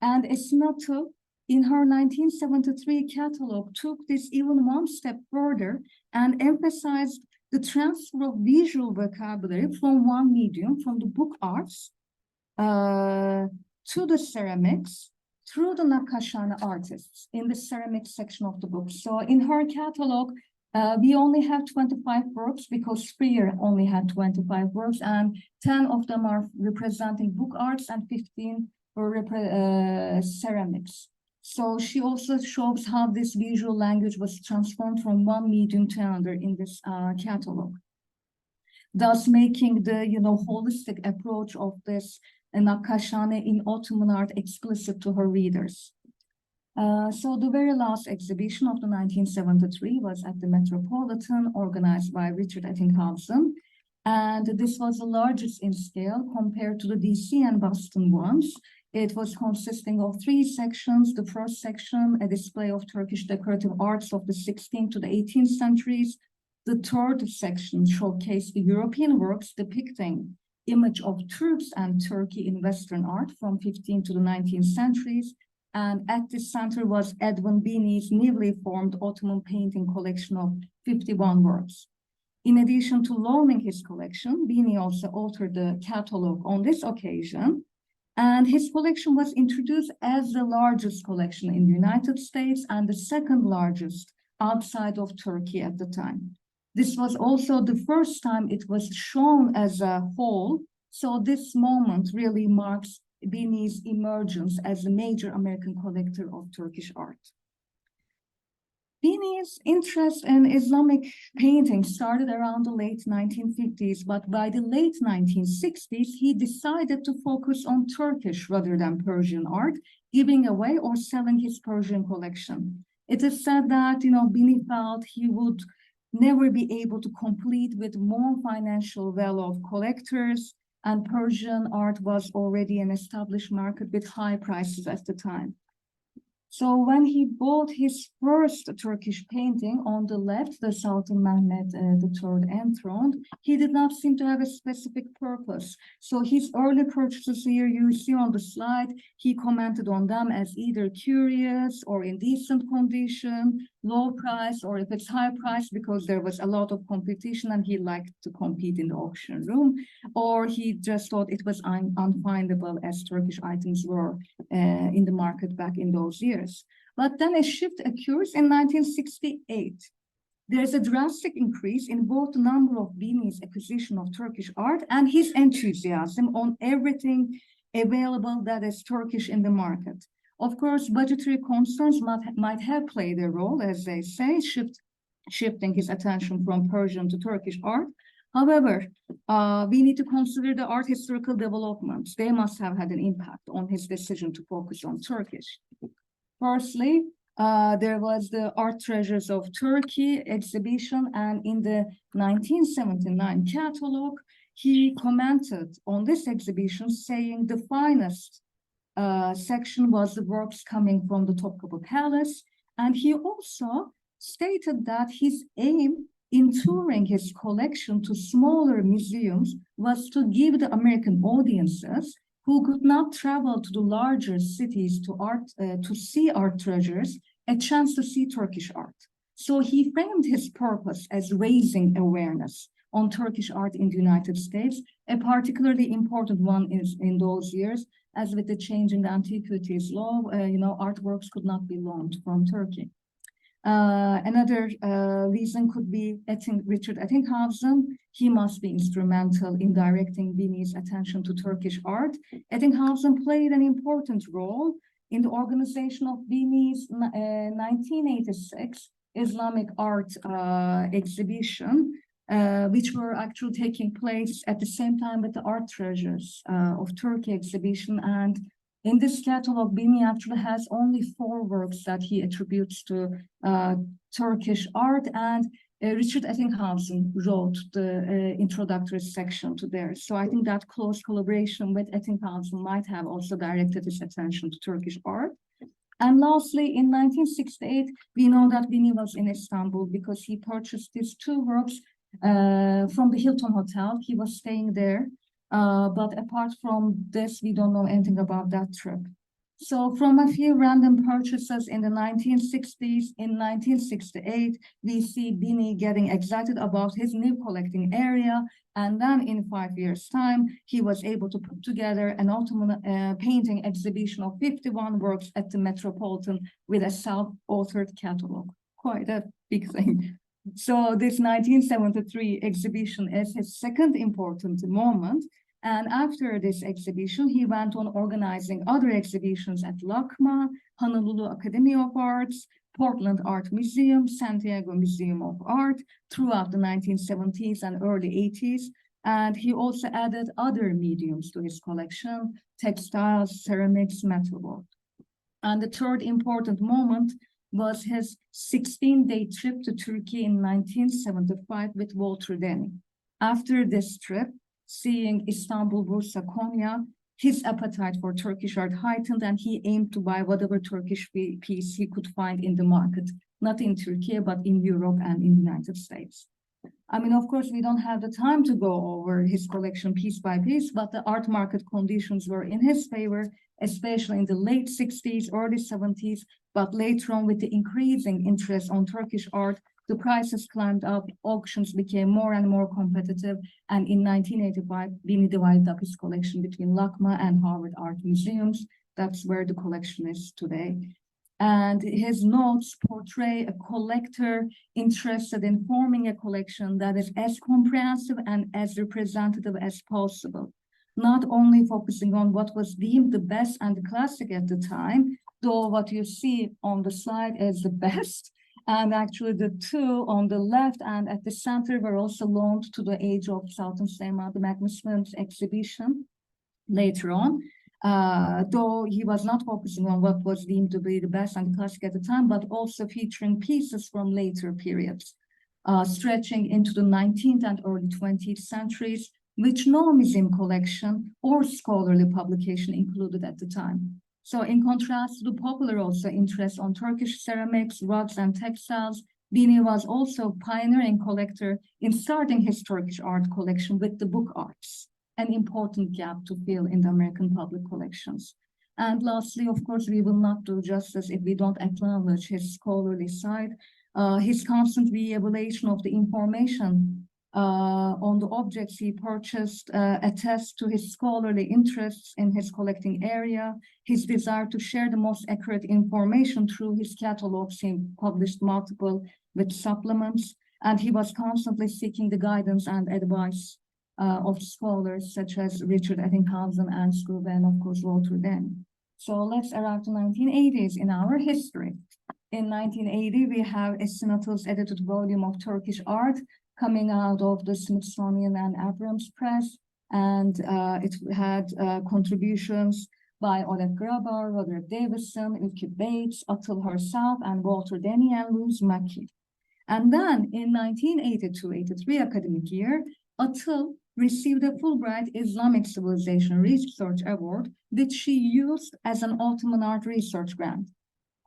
And Esinato, in her 1973 catalog, took this even one step further and emphasized the transfer of visual vocabulary from one medium, from the book arts, to the ceramics, through the Nakashana artists in the ceramics section of the book. So in her catalog, we only have 25 works because Freer only had 25 works, and 10 of them are representing book arts and 15 for ceramics. So she also shows how this visual language was transformed from one medium to another in this catalog, thus making the holistic approach of this Nakashane in Ottoman art explicit to her readers. So the very last exhibition of the 1973 was at the Metropolitan, organized by Richard Ettinghausen. And this was the largest in scale compared to the DC and Boston ones. It was consisting of 3 sections. The first section, a display of Turkish decorative arts of the 16th to the 18th centuries. The third section showcased the European works depicting image of Turks and Turkey in Western art from 15th to the 19th centuries. And at the center was Edwin Bini's newly formed Ottoman painting collection of 51 works. In addition to loaning his collection, Bini also altered the catalog on this occasion. And his collection was introduced as the largest collection in the United States and the second largest outside of Turkey at the time. This was also the first time it was shown as a whole. So this moment really marks Bini's emergence as a major American collector of Turkish art. Bini's interest in Islamic painting started around the late 1950s, but by the late 1960s, he decided to focus on Turkish rather than Persian art, giving away or selling his Persian collection. It is said that, Bini felt he would never be able to compete with more financial well-off collectors, and Persian art was already an established market with high prices at the time. So when he bought his first Turkish painting on the left, the Sultan Mehmed III enthroned, he did not seem to have a specific purpose. So his early purchases here you see on the slide, he commented on them as either curious or in decent condition, low price, or if it's high price because there was a lot of competition and he liked to compete in the auction room, or he just thought it was unfindable as Turkish items were in the market back in those years. But then a shift occurs in 1968. There's a drastic increase in both the number of Bini's acquisition of Turkish art and his enthusiasm on everything available that is Turkish in the market. Of course, budgetary concerns might have played a role, as they say, shifting his attention from Persian to Turkish art. However, we need to consider the art historical developments. They must have had an impact on his decision to focus on Turkish. Firstly, there was the Art Treasures of Turkey exhibition, and in the 1979 catalog, he commented on this exhibition saying the finest section was the works coming from the Topkapı Palace, and he also stated that his aim in touring his collection to smaller museums was to give the American audiences who could not travel to the larger cities to see art treasures, a chance to see Turkish art. So he framed his purpose as raising awareness on Turkish art in the United States. A particularly important one is in those years, as with the change in the antiquities law, artworks could not be loaned from Turkey. Another reason could be Richard Ettinghausen. He must be instrumental in directing Bini's attention to Turkish art. Ettinghausen played an important role in the organization of Bini's 1986 Islamic art exhibition, which were actually taking place at the same time with the Art Treasures of Turkey exhibition. And in this catalog, Bini actually has only 4 works that he attributes to Turkish art, and Richard Ettinghausen wrote the introductory section to theirs. So I think that close collaboration with Ettinghausen might have also directed his attention to Turkish art. And lastly, in 1968, we know that Bini was in Istanbul because he purchased these 2 works from the Hilton Hotel. He was staying there. But apart from this, we don't know anything about that trip. So from a few random purchases in the 1960s, in 1968, we see Bini getting excited about his new collecting area. And then in 5 years' time, he was able to put together an Ottoman painting exhibition of 51 works at the Metropolitan with a self-authored catalog. Quite a big thing. So this 1973 exhibition is his second important moment. And after this exhibition, he went on organizing other exhibitions at LACMA, Honolulu Academy of Arts, Portland Art Museum, Santiago Museum of Art throughout the 1970s and early 80s. And he also added other mediums to his collection, textiles, ceramics, metalwork. And the third important moment was his 16-day trip to Turkey in 1975 with Walter Denny. After this trip, seeing Istanbul, Bursa, Konya, his appetite for Turkish art heightened, and he aimed to buy whatever Turkish piece he could find in the market, not in Turkey, but in Europe and in the United States. I mean, of course, we don't have the time to go over his collection piece by piece, but the art market conditions were in his favor, especially in the late 60s, early 70s, but later on with the increasing interest on Turkish art, the prices climbed up, auctions became more and more competitive, and in 1985, Bini divided up his collection between LACMA and Harvard Art Museums. That's where the collection is today. And his notes portray a collector interested in forming a collection that is as comprehensive and as representative as possible, not only focusing on what was deemed the best and the classic at the time, though what you see on the slide is the best. And actually the two on the left and at the center were also loaned to the Age of Sultan Süleyman, the magnificent exhibition later on. Though he was not focusing on what was deemed to be the best and classic at the time, but also featuring pieces from later periods, stretching into the 19th and early 20th centuries, which no museum collection or scholarly publication included at the time. So in contrast to the popular also interest on Turkish ceramics, rugs, and textiles, Bini was also pioneering collector in starting his Turkish art collection with the book arts, an important gap to fill in the American public collections. And lastly, of course, we will not do justice if we don't acknowledge his scholarly side, his constant re-evaluation of the information on the objects he purchased attests to his scholarly interests in his collecting area, his desire to share the most accurate information through his catalogs. He published multiple with supplements, and he was constantly seeking the guidance and advice of scholars such as Richard Eddinghausen and Struve, and of course Walter Denny. So let's arrive to 1980s in our history. In 1980, we have Essinatıl's edited volume of Turkish art coming out of the Smithsonian and Abrams Press, and it had contributions by Oleg Grabar, Roderick Davison, Ülke Bates, Atıl herself, and Walter Denny and Luz Mackie. And then in 1982-83 academic year, Atıl received a Fulbright Islamic Civilization Research Award, which she used as an Ottoman art research grant.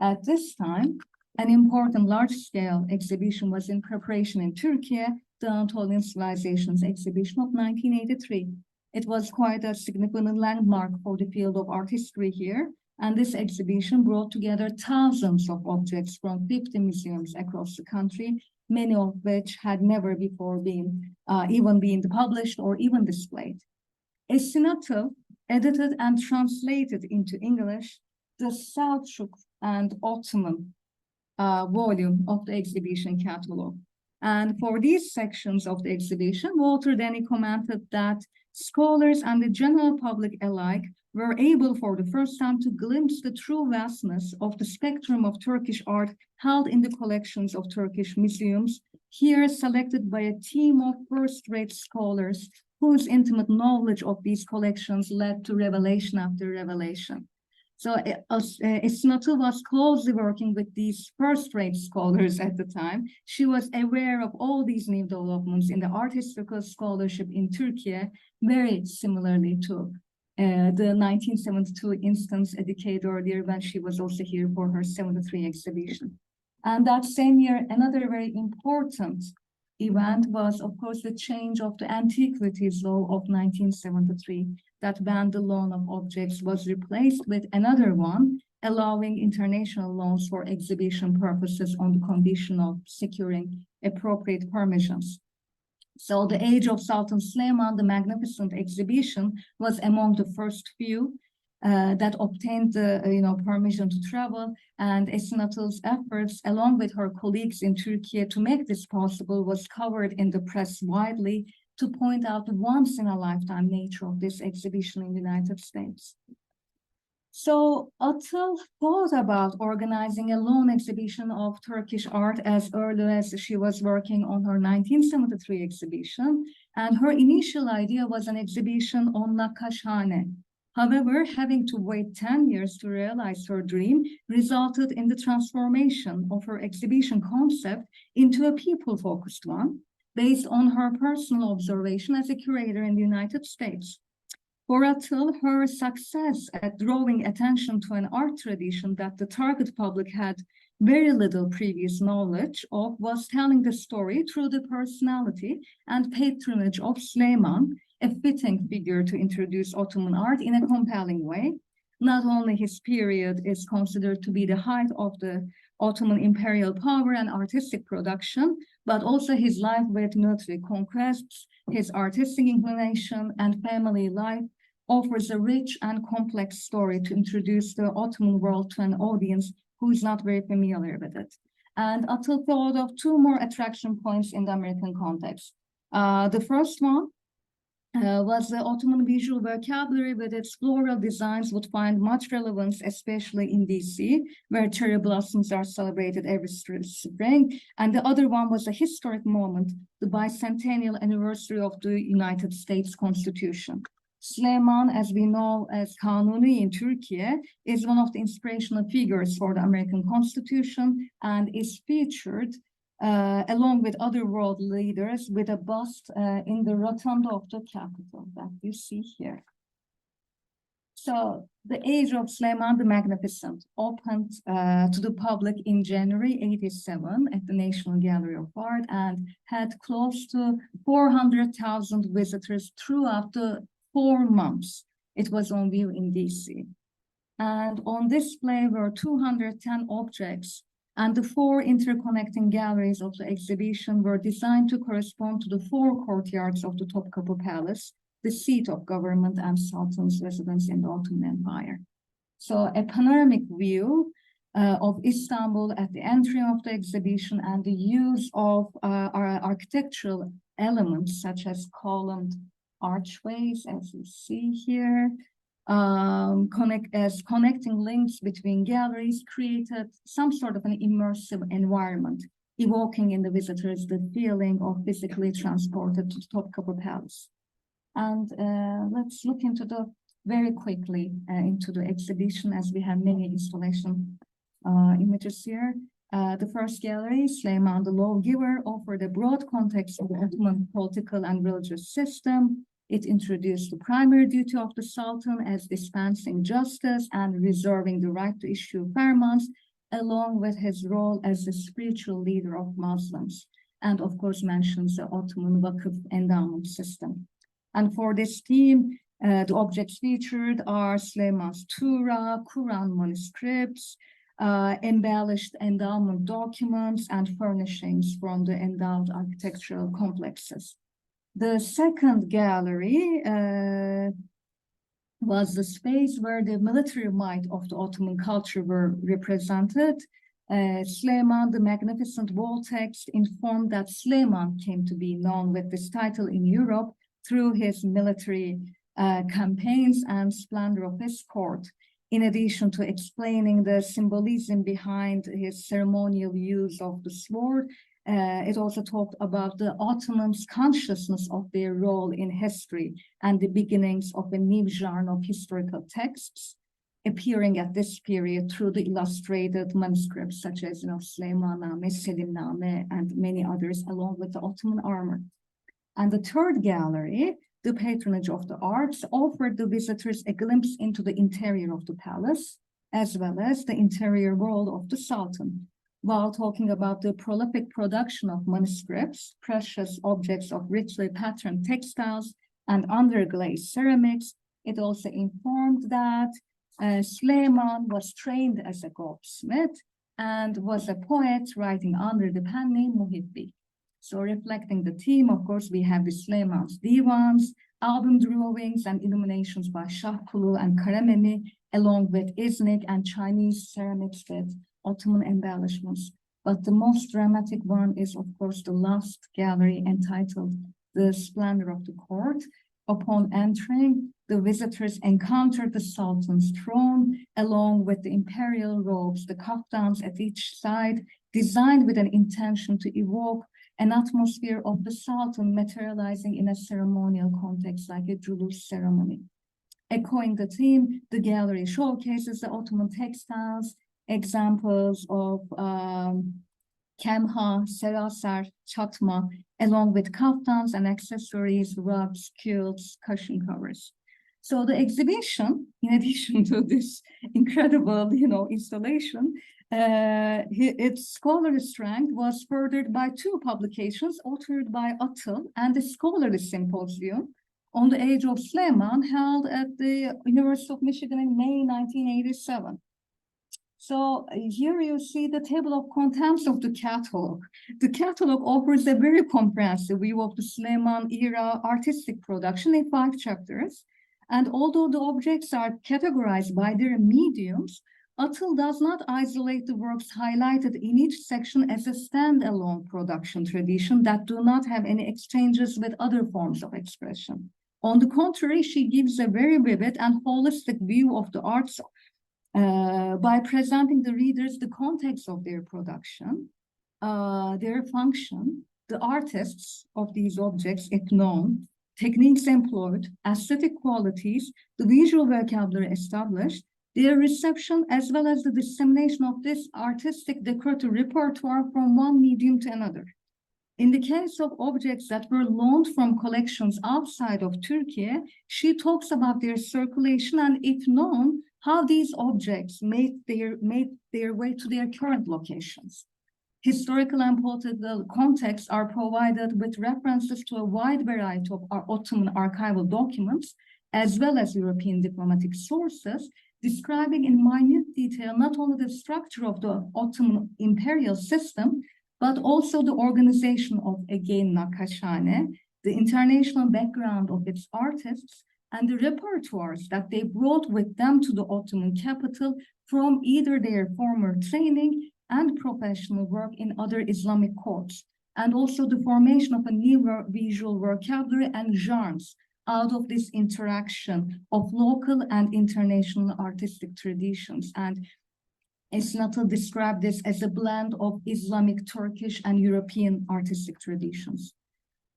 At this time, an important large-scale exhibition was in preparation in Türkiye, the Anatolian Civilizations exhibition of 1983. It was quite a significant landmark for the field of art history here, and this exhibition brought together thousands of objects from 50 museums across the country, many of which had never before been even been published or even displayed. Essinatıl edited and translated into English the Selçuk and Ottoman volume of the exhibition catalog. And for these sections of the exhibition, Walter Denny commented that scholars and the general public alike were able for the first time to glimpse the true vastness of the spectrum of Turkish art held in the collections of Turkish museums, here selected by a team of first-rate scholars whose intimate knowledge of these collections led to revelation after revelation. So Essinatıl was closely working with these first-rate scholars at the time. She was aware of all these new developments in the art historical scholarship in Turkey, very similarly to the 1972 instance a decade earlier when she was also here for her 73 exhibition. And that same year, another very important event was, of course, the change of the Antiquities Law of 1973 that banned the loan of objects was replaced with another one, allowing international loans for exhibition purposes on the condition of securing appropriate permissions. So the Age of Sultan Süleyman, the Magnificent exhibition, was among the first few that obtained the permission to travel, and Esinatıl's efforts, along with her colleagues in Turkey, to make this possible was covered in the press widely to point out the once-in-a-lifetime nature of this exhibition in the United States. So Atıl thought about organizing a loan exhibition of Turkish art as early as she was working on her 1973 exhibition, and her initial idea was an exhibition on Nakkaşhane. However, having to wait 10 years to realize her dream resulted in the transformation of her exhibition concept into a people-focused one, based on her personal observation as a curator in the United States. For Atıl, her success at drawing attention to an art tradition that the target public had very little previous knowledge of was telling the story through the personality and patronage of Süleyman, a fitting figure to introduce Ottoman art in a compelling way. Not only his period is considered to be the height of the Ottoman imperial power and artistic production, but also his life with military conquests, his artistic inclination, and family life offers a rich and complex story to introduce the Ottoman world to an audience who is not very familiar with it. And Atıl thought of two more attraction points in the American context. The first one was the Ottoman visual vocabulary with its floral designs would find much relevance, especially in DC, where cherry blossoms are celebrated every spring. And the other one was a historic moment, the bicentennial anniversary of the United States Constitution. Süleyman, as we know as Kanuni in Turkey, is one of the inspirational figures for the American Constitution and is featured along with other world leaders with a bust in the rotunda of the Capitol that you see here. So the Age of Süleyman the Magnificent opened to the public in January 1987 at the National Gallery of Art and had close to 400,000 visitors throughout the 4 months. It was on view in DC. And on display were 210 objects, and the 4 interconnecting galleries of the exhibition were designed to correspond to the 4 courtyards of the Topkapı Palace, the seat of government and Sultan's residence in the Ottoman Empire. So a panoramic view of Istanbul at the entry of the exhibition and the use of our architectural elements such as columned archways, as you see here, connecting links between galleries created some sort of an immersive environment, evoking in the visitors the feeling of physically transported to Topkapı Palace. And let's look into very quickly into the exhibition, as we have many installation images here. The first gallery, Süleyman the Lawgiver, offered a broad context of the Ottoman political and religious system. It introduced the primary duty of the Sultan as dispensing justice and reserving the right to issue firmans, along with his role as the spiritual leader of Muslims, and of course mentions the Ottoman Vakıf endowment system. And for this theme, the objects featured are Süleyman's Tura, Quran manuscripts, embellished endowment documents, and furnishings from the endowed architectural complexes. The second gallery was the space where the military might of the Ottoman culture were represented. Süleyman the Magnificent wall text informed that Süleyman came to be known with this title in Europe through his military campaigns and splendor of his court, in addition to explaining the symbolism behind his ceremonial use of the sword. It also talked about the Ottomans' consciousness of their role in history and the beginnings of a new genre of historical texts appearing at this period through the illustrated manuscripts such as Süleymanname, Selimname, and many others, along with the Ottoman armor. And the third gallery, the patronage of the arts, offered the visitors a glimpse into the interior of the palace, as well as the interior world of the Sultan. while talking about the prolific production of manuscripts, precious objects of richly patterned textiles, and underglazed ceramics. It also informed that Süleyman was trained as a goldsmith and was a poet writing under the pen name Muhibbi. So reflecting the theme, of course, we have the Süleyman's divans, album drawings and illuminations by Şahkulu and Karamemi, along with Iznik and Chinese ceramics with Ottoman embellishments. But the most dramatic one is, of course, the last gallery entitled The Splendor of the Court. Upon entering, the visitors encountered the Sultan's throne, along with the imperial robes, the kaftans at each side, designed with an intention to evoke an atmosphere of the Sultan materializing in a ceremonial context like a julus ceremony. Echoing the theme, the gallery showcases the Ottoman textiles, examples of kemha, serasar, çatma, along with kaftans and accessories, rugs, quilts, cushion covers. So the exhibition, in addition to this incredible, installation, its scholarly strength was furthered by two publications authored by Atıl and the Scholarly Symposium on the Age of Süleyman held at the University of Michigan in May 1987. So here you see the table of contents of the catalog. The catalog offers a very comprehensive view of the Süleyman era artistic production in 5 chapters. And although the objects are categorized by their mediums, Atıl does not isolate the works highlighted in each section as a standalone production tradition that do not have any exchanges with other forms of expression. On the contrary, she gives a very vivid and holistic view of the arts by presenting the readers the context of their production, their function, the artists of these objects, if known, techniques employed, aesthetic qualities, the visual vocabulary established, their reception, as well as the dissemination of this artistic decorative repertoire from one medium to another. In the case of objects that were loaned from collections outside of Türkiye, she talks about their circulation and, if known, how these objects made their way to their current locations. Historical and political contexts are provided with references to a wide variety of Ottoman archival documents, as well as European diplomatic sources, describing in minute detail not only the structure of the Ottoman imperial system, but also the organization of, again, Nakashane, the international background of its artists, and the repertoires that they brought with them to the Ottoman capital from either their former training and professional work in other Islamic courts, and also the formation of a new visual vocabulary and genres out of this interaction of local and international artistic traditions. And Esnatıl described this as a blend of Islamic, Turkish, and European artistic traditions.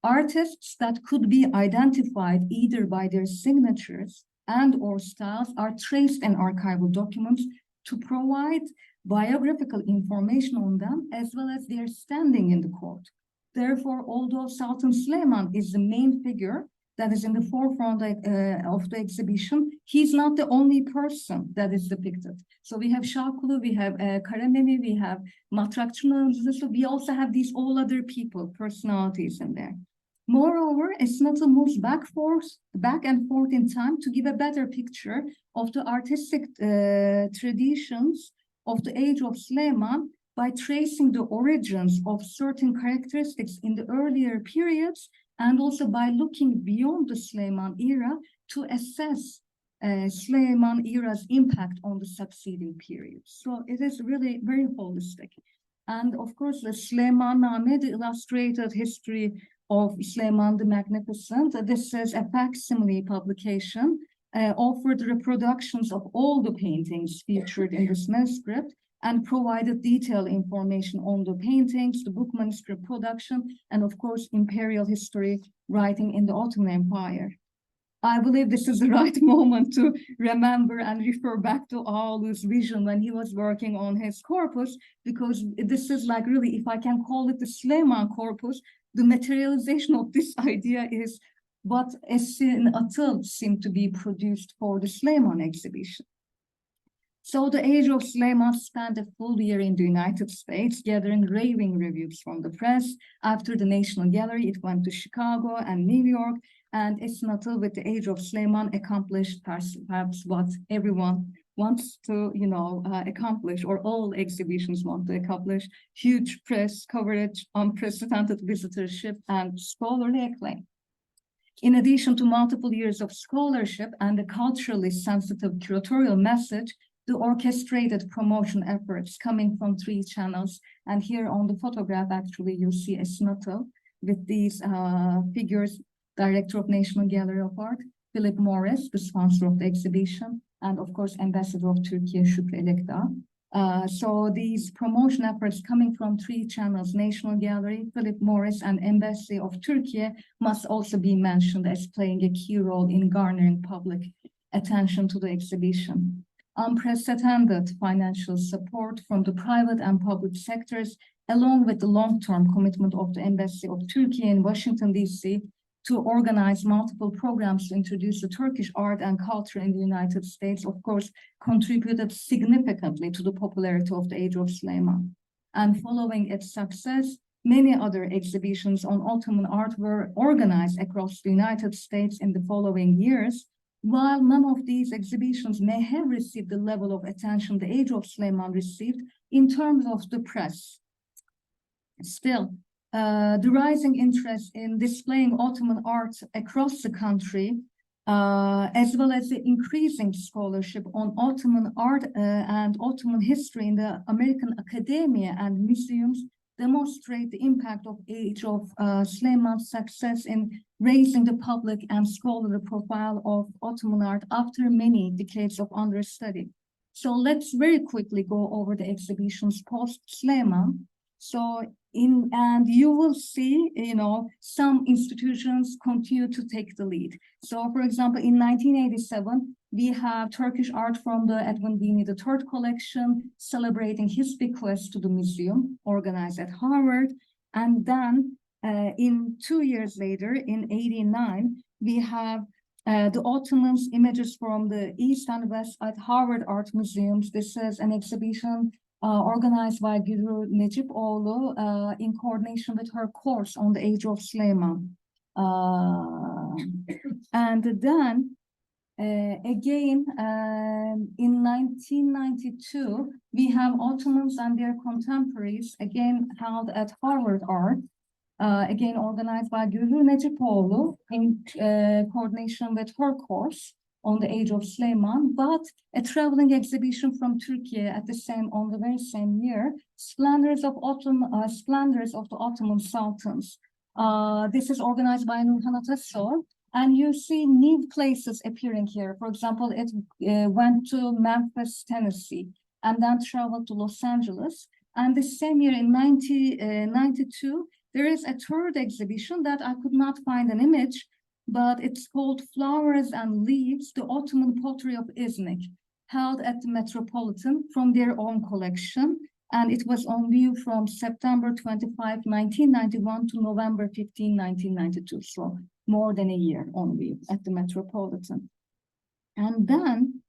Artists that could be identified either by their signatures and or styles are traced in archival documents to provide biographical information on them, as well as their standing in the court. Therefore, although Sultan Süleyman is the main figure that is in the forefront of the exhibition, he's not the only person that is depicted. So we have Şahkulu, we have Karamemi, we have Matrakçı'nın, so we also have these all other people, personalities in there. Moreover, Esnatıl moves back and forth in time to give a better picture of the artistic traditions of the age of Süleyman by tracing the origins of certain characteristics in the earlier periods, and also by looking beyond the Süleyman era to assess Süleyman era's impact on the succeeding periods. So it is really very holistic. And of course, the Süleymanname, the illustrated history of Süleyman the Magnificent, this is a facsimile publication, offered reproductions of all the paintings featured in this manuscript, and provided detailed information on the paintings, the book manuscript production, and of course, imperial history writing in the Ottoman Empire. I believe this is the right moment to remember and refer back to Ağaoğlu's vision when he was working on his corpus, because this is like really, if I can call it the Süleyman corpus, the materialization of this idea is what Esin Atıl seemed to be produced for the Süleyman exhibition. So the Age of Suleiman spent a full year in the United States, gathering raving reviews from the press. After the National Gallery, it went to Chicago and New York, and Esnat'ı with the Age of Suleiman accomplished perhaps what everyone wants to, accomplish, or all exhibitions want to accomplish: huge press coverage, unprecedented visitorship, and scholarly acclaim. In addition to multiple years of scholarship and a culturally sensitive curatorial message, the orchestrated promotion efforts coming from 3 channels. And here on the photograph, actually, you see Esnat'ı with these figures: Director of National Gallery of Art, Philip Morris, the sponsor of the exhibition, and of course, Ambassador of Türkiye, Şükrü Elekdağ. So these promotion efforts coming from 3 channels, National Gallery, Philip Morris, and Embassy of Türkiye, must also be mentioned as playing a key role in garnering public attention to the exhibition. Unprecedented financial support from the private and public sectors, along with the long-term commitment of the Embassy of Türkiye in Washington, D.C., to organize multiple programs to introduce the Turkish art and culture in the United States, of course, contributed significantly to the popularity of the Age of Suleiman. And following its success, many other exhibitions on Ottoman art were organized across the United States in the following years. While none of these exhibitions may have received the level of attention the Age of Suleiman received in terms of the press, still, the rising interest in displaying Ottoman art across the country, as well as the increasing scholarship on Ottoman art and Ottoman history in the American academia and museums, demonstrate the impact of Age of Suleiman's success in raising the public and scholarly profile of Ottoman art after many decades of understudy. So let's very quickly go over the exhibitions post-Suleiman. So and you will see, some institutions continue to take the lead. So, for example, in 1987, we have Turkish art from the Edwin Dini III collection, celebrating his bequest to the museum, organized at Harvard. And then in 2 years later, in 89, we have the Ottomans images from the East and West at Harvard Art Museums. This is an exhibition organized by Guru Necipoğlu in coordination with her course on the Age of Suleiman. And then again, in 1992, we have Ottomans and their contemporaries, again held at Harvard Art, again organized by Guru Necipoğlu in coordination with her course on the Age of Suleiman, but a traveling exhibition from Turkey on the very same year, Splendors of the Ottoman Sultans. This is organized by Nurhan Atasoy, and you see new places appearing here. For example, it went to Memphis, Tennessee, and then traveled to Los Angeles. And the same year, in 1992, there is a 3rd exhibition that I could not find an image, but it's called Flowers and Leaves, the Ottoman Pottery of Iznik, held at the Metropolitan from their own collection. And it was on view from September 25, 1991 to November 15, 1992. So more than a year on view at the Metropolitan. And then,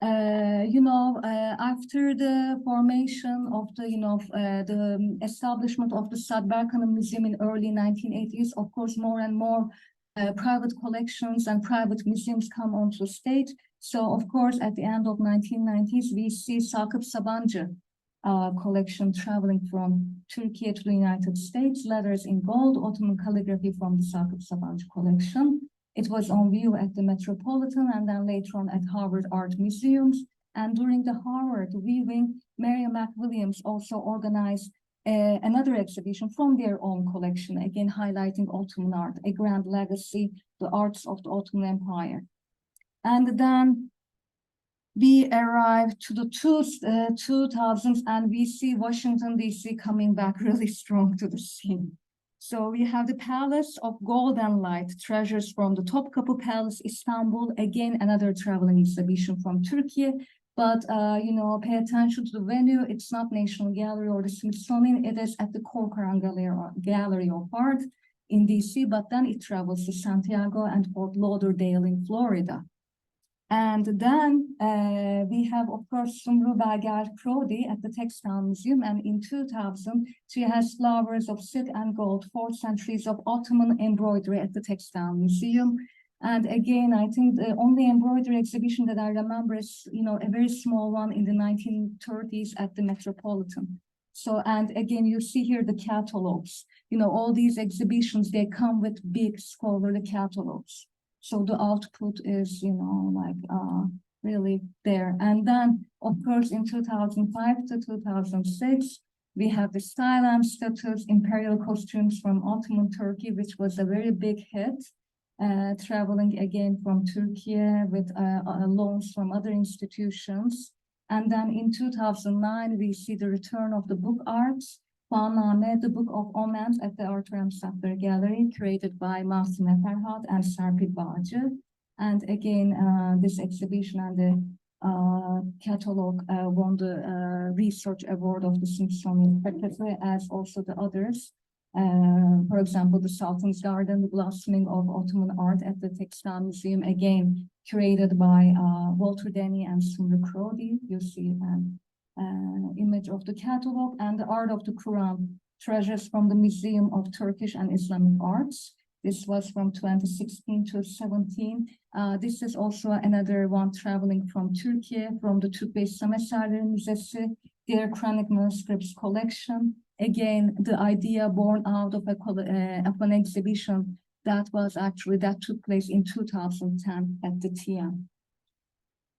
after the formation of the establishment of the Sadberkanı Museum in early 1980s, of course, more and more private collections and private museums come onto the stage. So, of course, at the end of 1990s, we see Sakıp Sabancı collection traveling from Turkey to the United States, letters in gold, Ottoman calligraphy from the Sakıp Sabancı collection. It was on view at the Metropolitan and then later on at Harvard Art Museums. And during the Harvard viewing, Mary McWilliams also organized another exhibition from their own collection, again highlighting Ottoman art, a grand legacy, the arts of the Ottoman Empire. And then we arrive to the 2000s, and we see Washington, D.C. coming back really strong to the scene. So we have the Palace of Gold and Light, treasures from the Topkapı Palace, Istanbul, again another traveling exhibition from Turkey. But, pay attention to the venue. It's not National Gallery or the Smithsonian. It is at the Corcoran Gallery of Art in D.C., but then it travels to Santiago and Fort Lauderdale in Florida. And then we have, of course, Sumru Belger Crowdy at the Textile Museum. And in 2000, she has flowers of silk and gold, 4 centuries of Ottoman embroidery at the Textile Museum. And again, I think the only embroidery exhibition that I remember is, you know, a very small one in the 1930s at the Metropolitan. So, and again, you see here the catalogs. You know, all these exhibitions, they come with big scholarly catalogs. So the output is, you know, like really there. And then, of course, in 2005 to 2006, we have the Style and Status Imperial Costumes from Ottoman Turkey, which was a very big hit, traveling again from Türkiye with loans from other institutions. And then in 2009, we see the return of the book arts, Faname, the Book of Omens at the Arthur M. Sattler Gallery, created by Masime Ferhat and Serpil Bağcı. And again, this exhibition and the catalog won the research award of the Smithsonian Faculty, as also the others. For example, the Sultan's Garden, the blossoming of Ottoman art at the Textile Museum, again, curated by Walter Denny and Sumru Crowdy. You see an image of the catalog, and the art of the Quran, treasures from the Museum of Turkish and Islamic Arts. This was from 2016 to 17. This is also another one traveling from Turkey, from the Türk Beysan Eserleri Müzesi, their Quranic manuscripts collection. Again, the idea born out of an exhibition that took place in 2010 at the TM.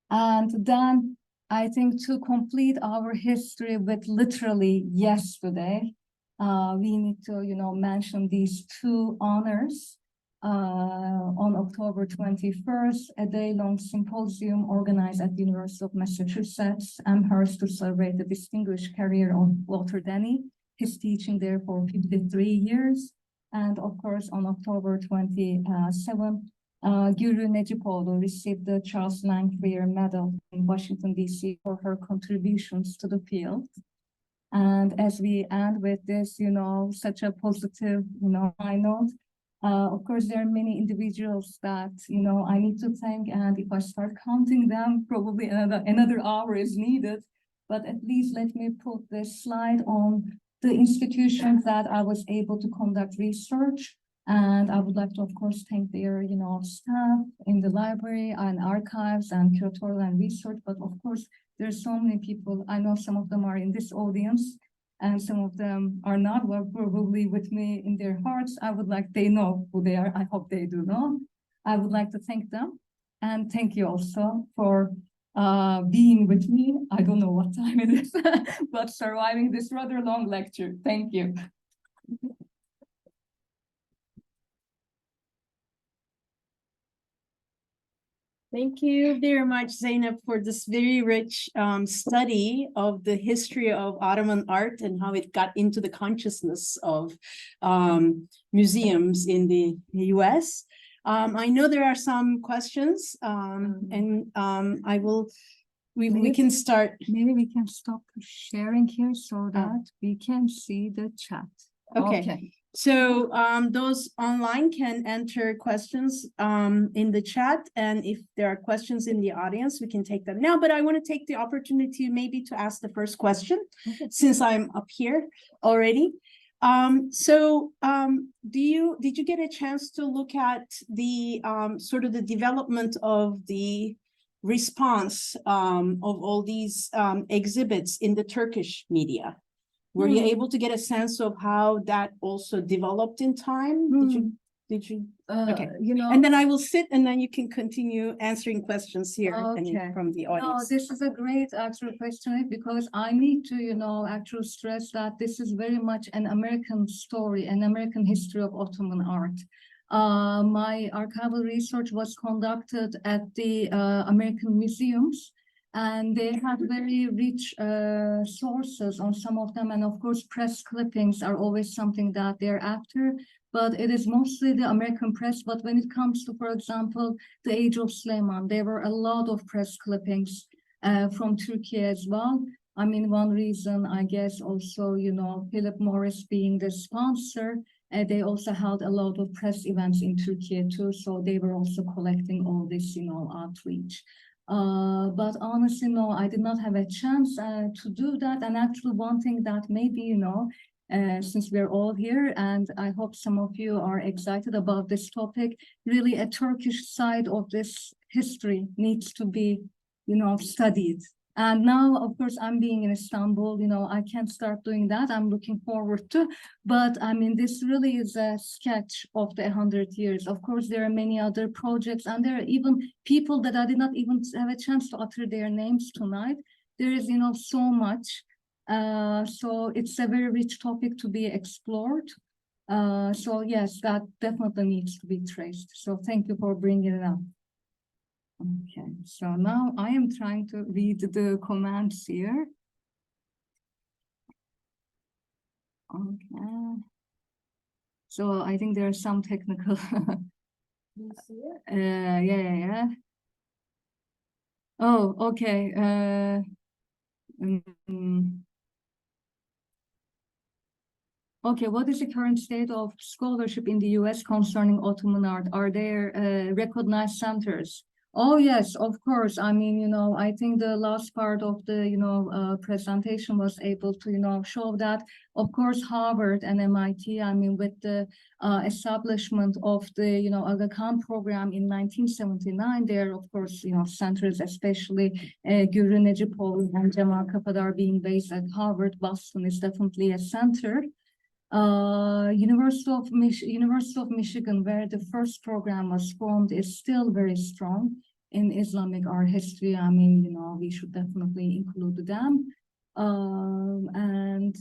And then I think to complete our history with literally yesterday, we need to, you know, mention these 2 honors. On October 21st, a day-long symposium organized at the University of Massachusetts Amherst to celebrate the distinguished career of Walter Denny, his teaching there for 53 years. And of course, on October 27th, Guru Necipoğlu received the Charles Langmuir Medal in Washington, D.C. for her contributions to the field. And as we end with this, you know, such a positive, you know, high note, of course, there are many individuals that, you know, I need to thank, and if I start counting them, probably another hour is needed. But at least let me put this slide on the institutions that I was able to conduct research. And I would like to, of course, thank their, you know, staff in the library and archives and curatorial and research. But of course, there's so many people. I know some of them are in this audience, and some of them are not, well, probably with me in their hearts. They know who they are. I hope they do know. I would like to thank them. And thank you also for being with me. I don't know what time it is, but surviving this rather long lecture. Thank you. Thank you very much, Zeynep, for this very rich study of the history of Ottoman art and how it got into the consciousness of museums in the US. I know there are some questions, and we can start. Maybe we can stop sharing here so that we can see the chat. Okay. So those online can enter questions in the chat, and if there are questions in the audience, we can take them now. But I want to take the opportunity maybe to ask the first question, since I'm up here already. Did you get a chance to look at the sort of the development of the response of all these exhibits in the Turkish media? Were you able to get a sense of how that also developed in time? Did you? Okay. You know, and then I will sit, and then you can continue answering questions here from the no, audience. this is a great actual question, because I need to, you know, actually stress that this is very much an American story, an American history of Ottoman art. My archival research was conducted at the American museums, and they had very rich sources on some of them. And of course, press clippings are always something that they're after, but it is mostly the American press. But when it comes to, for example, the Age of Süleyman, there were a lot of press clippings from Turkey as well. I mean, one reason, I guess, also, you know, Philip Morris being the sponsor, They also held a lot of press events in Turkey too, so they were also collecting all this, outreach. But honestly, no, I did not have a chance to do that. And actually, one thing that maybe, since we're all here, and I hope some of you are excited about this topic, really a Turkish side of this history needs to be, studied. And now, of course, I'm being in Istanbul, I can't start doing that. I'm looking forward to, but I mean, this really is a sketch of the 100 years. Of course, there are many other projects, and there are even people that I did not even have a chance to utter their names tonight. There is, so much. So it's a very rich topic to be explored. So yes, that definitely needs to be traced. So thank you for bringing it up. Okay, so now I am trying to read the comments here. Okay. So I think there are some technical. You see it? Yeah. Oh, okay. Okay, what is the current state of scholarship in the US concerning Ottoman art? Are there recognized centers? Oh, yes, of course. I mean, I think the last part of the, presentation was able to, show that, of course, Harvard and MIT, I mean, with the establishment of the, Aga Khan program in 1979, there, of course, centers, especially Gürü Necipoğlu and Cemal Kapadar being based at Harvard. Boston is definitely a center. University of Michigan, where the first program was formed, is still very strong in Islamic art history. I mean, we should definitely include them. And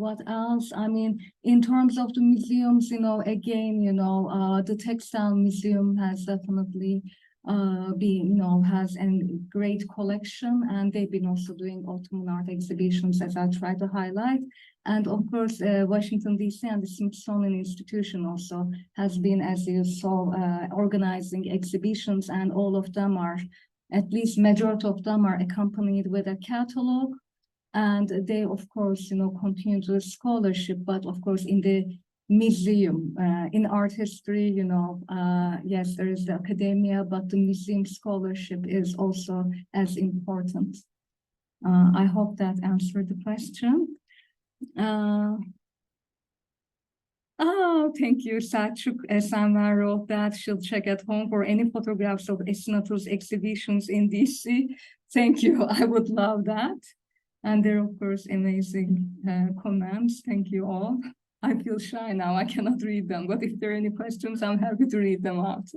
what else? I mean, in terms of the museums, again, the Textile Museum has definitely has a great collection, and they've been also doing Ottoman art exhibitions, as I try to highlight. And of course, Washington, D.C. and the Smithsonian Institution also has been, as you saw, organizing exhibitions, and all of them are, at least majority of them are accompanied with a catalog. And they, of course, continue to scholarship, but of course, in the museum, in art history, yes, there is the academia, but the museum scholarship is also as important. I hope that answered the question. Oh, thank you. Selçuk Esenver wrote that she'll check at home for any photographs of Esnato's exhibitions in DC. Thank you. I would love that. And there are, of course, amazing comments. Thank you all. I feel shy now. I cannot read them, but if there are any questions, I'm happy to read them out.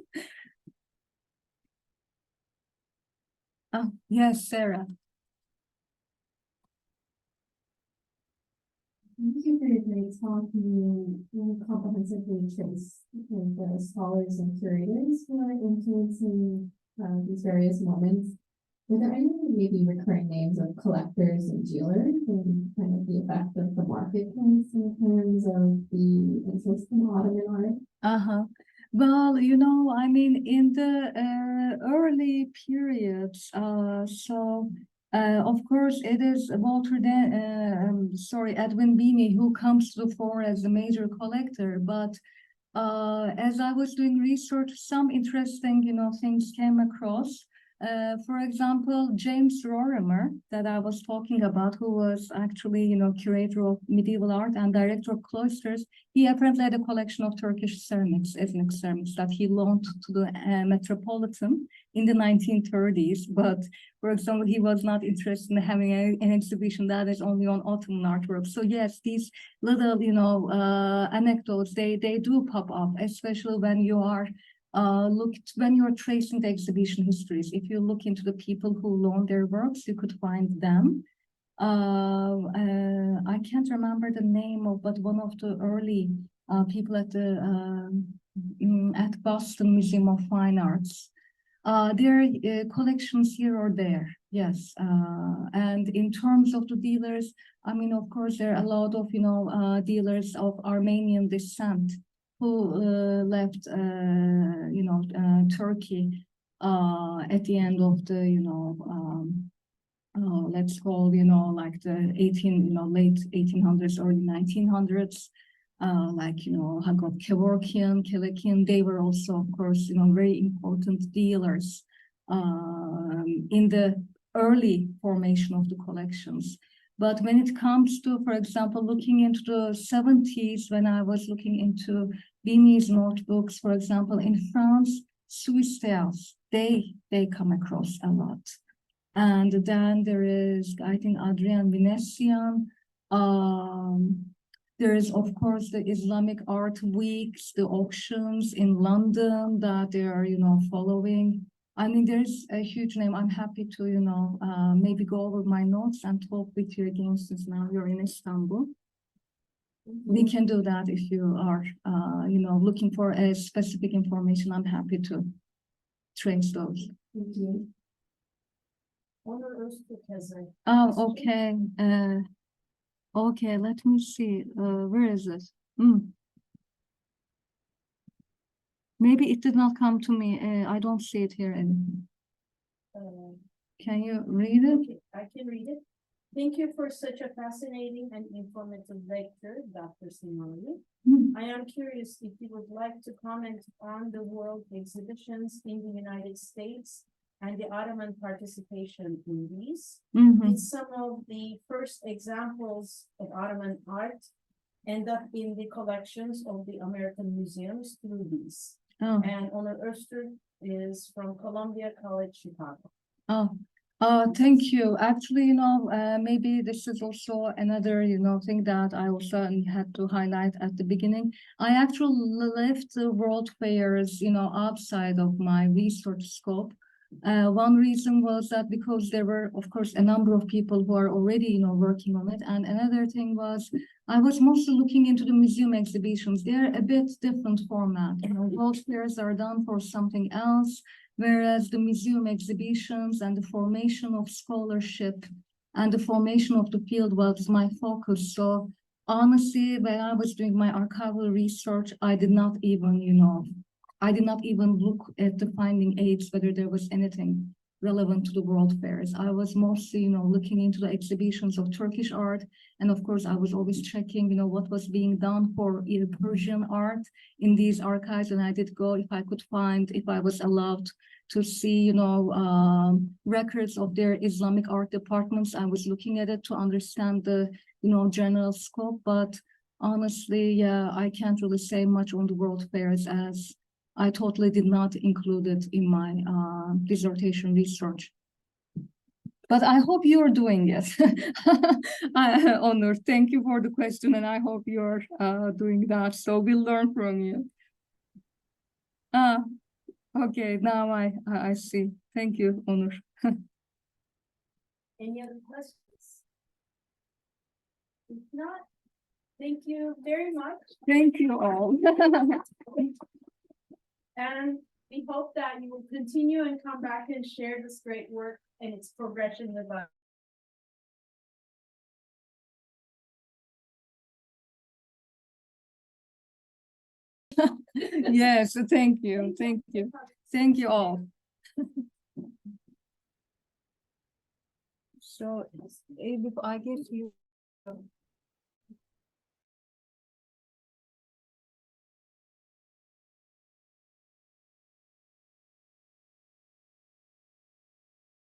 Oh, yes, Sarah. Thank you for your great talk. You comprehensively trace the scholars and curators who are influencing these various moments. Were there any maybe recurring names of collectors and dealers and kind of the effect of the marketplace in terms of the interest in Ottoman art? Well, I mean, in the early periods, of course, it is Edwin Beanie who comes to the fore as the major collector. But as I was doing research, some interesting, things came across. For example, James Rorimer, that I was talking about, who was actually, curator of medieval art and director of cloisters, he apparently had a collection of Turkish ceramics, ethnic ceramics, that he loaned to the Metropolitan in the 1930s. But, for example, he was not interested in having an exhibition that is only on Ottoman artwork. So yes, these little, anecdotes, they do pop up, especially when you are when you're tracing the exhibition histories. If you look into the people who loaned their works, you could find them. I can't remember the name of, but one of the early people at the at Boston Museum of Fine Arts. There are collections here or there, yes. And in terms of the dealers, I mean, of course, there are a lot of, dealers of Armenian descent who left, Turkey at the end of the, let's call, like the late 1800s, early 1900s. like, Kevorkian, Kelekian, they were also, of course, very important dealers in the early formation of the collections. But when it comes to, for example, looking into the 70s, when I was looking into Vimi's notebooks, for example, in France, Swiss tales, they come across a lot. And then there is, I think, Adrian Venetian. There is, of course, the Islamic art weeks, the auctions in London that they are, following. I mean, there's a huge name. I'm happy to, maybe go over my notes and talk with you again since now you're in Istanbul. We can do that if you are, looking for a specific information. I'm happy to trace those. Thank you. Oh, okay. Okay, let me see. Where is it? Maybe it did not come to me. I don't see it here anymore. Can you read it? Okay, I can read it. Thank you for such a fascinating and informative lecture, Dr. Simoni. I am curious if you would like to comment on the world exhibitions in the United States and the Ottoman participation in these. It's some of the first examples of Ottoman art end up in the collections of the American museums through these. And Onur Öztürk is from Columbia College, Chicago. Thank you. Actually, maybe this is also another, thing that I also had to highlight at the beginning. I actually left the world fairs, outside of my research scope. One reason was that because there were, of course, a number of people who are already, working on it. And another thing was I was mostly looking into the museum exhibitions. They're a bit different format. World fairs are done for something else, whereas the museum exhibitions and the formation of scholarship and the formation of the field was my focus. So honestly, when I was doing my archival research, I did not even look at the finding aids, whether there was anything relevant to the world fairs. I was mostly, looking into the exhibitions of Turkish art. And of course, I was always checking, what was being done for Persian art in these archives. And I did go if I could find, if I was allowed to see, records of their Islamic art departments. I was looking at it to understand the, general scope. But honestly, yeah, I can't really say much on the world fairs as I totally did not include it in my dissertation research. But I hope you're doing it. Onur, thank you for the question, and I hope you're doing that. So we'll learn from you. Okay, now I see. Thank you, Onur. Any other questions? If not, thank you very much. Thank you all. And we hope that you will continue and come back and share this great work and its progression with us. Yes, thank you. Thank you. Thank you all. So, if I give you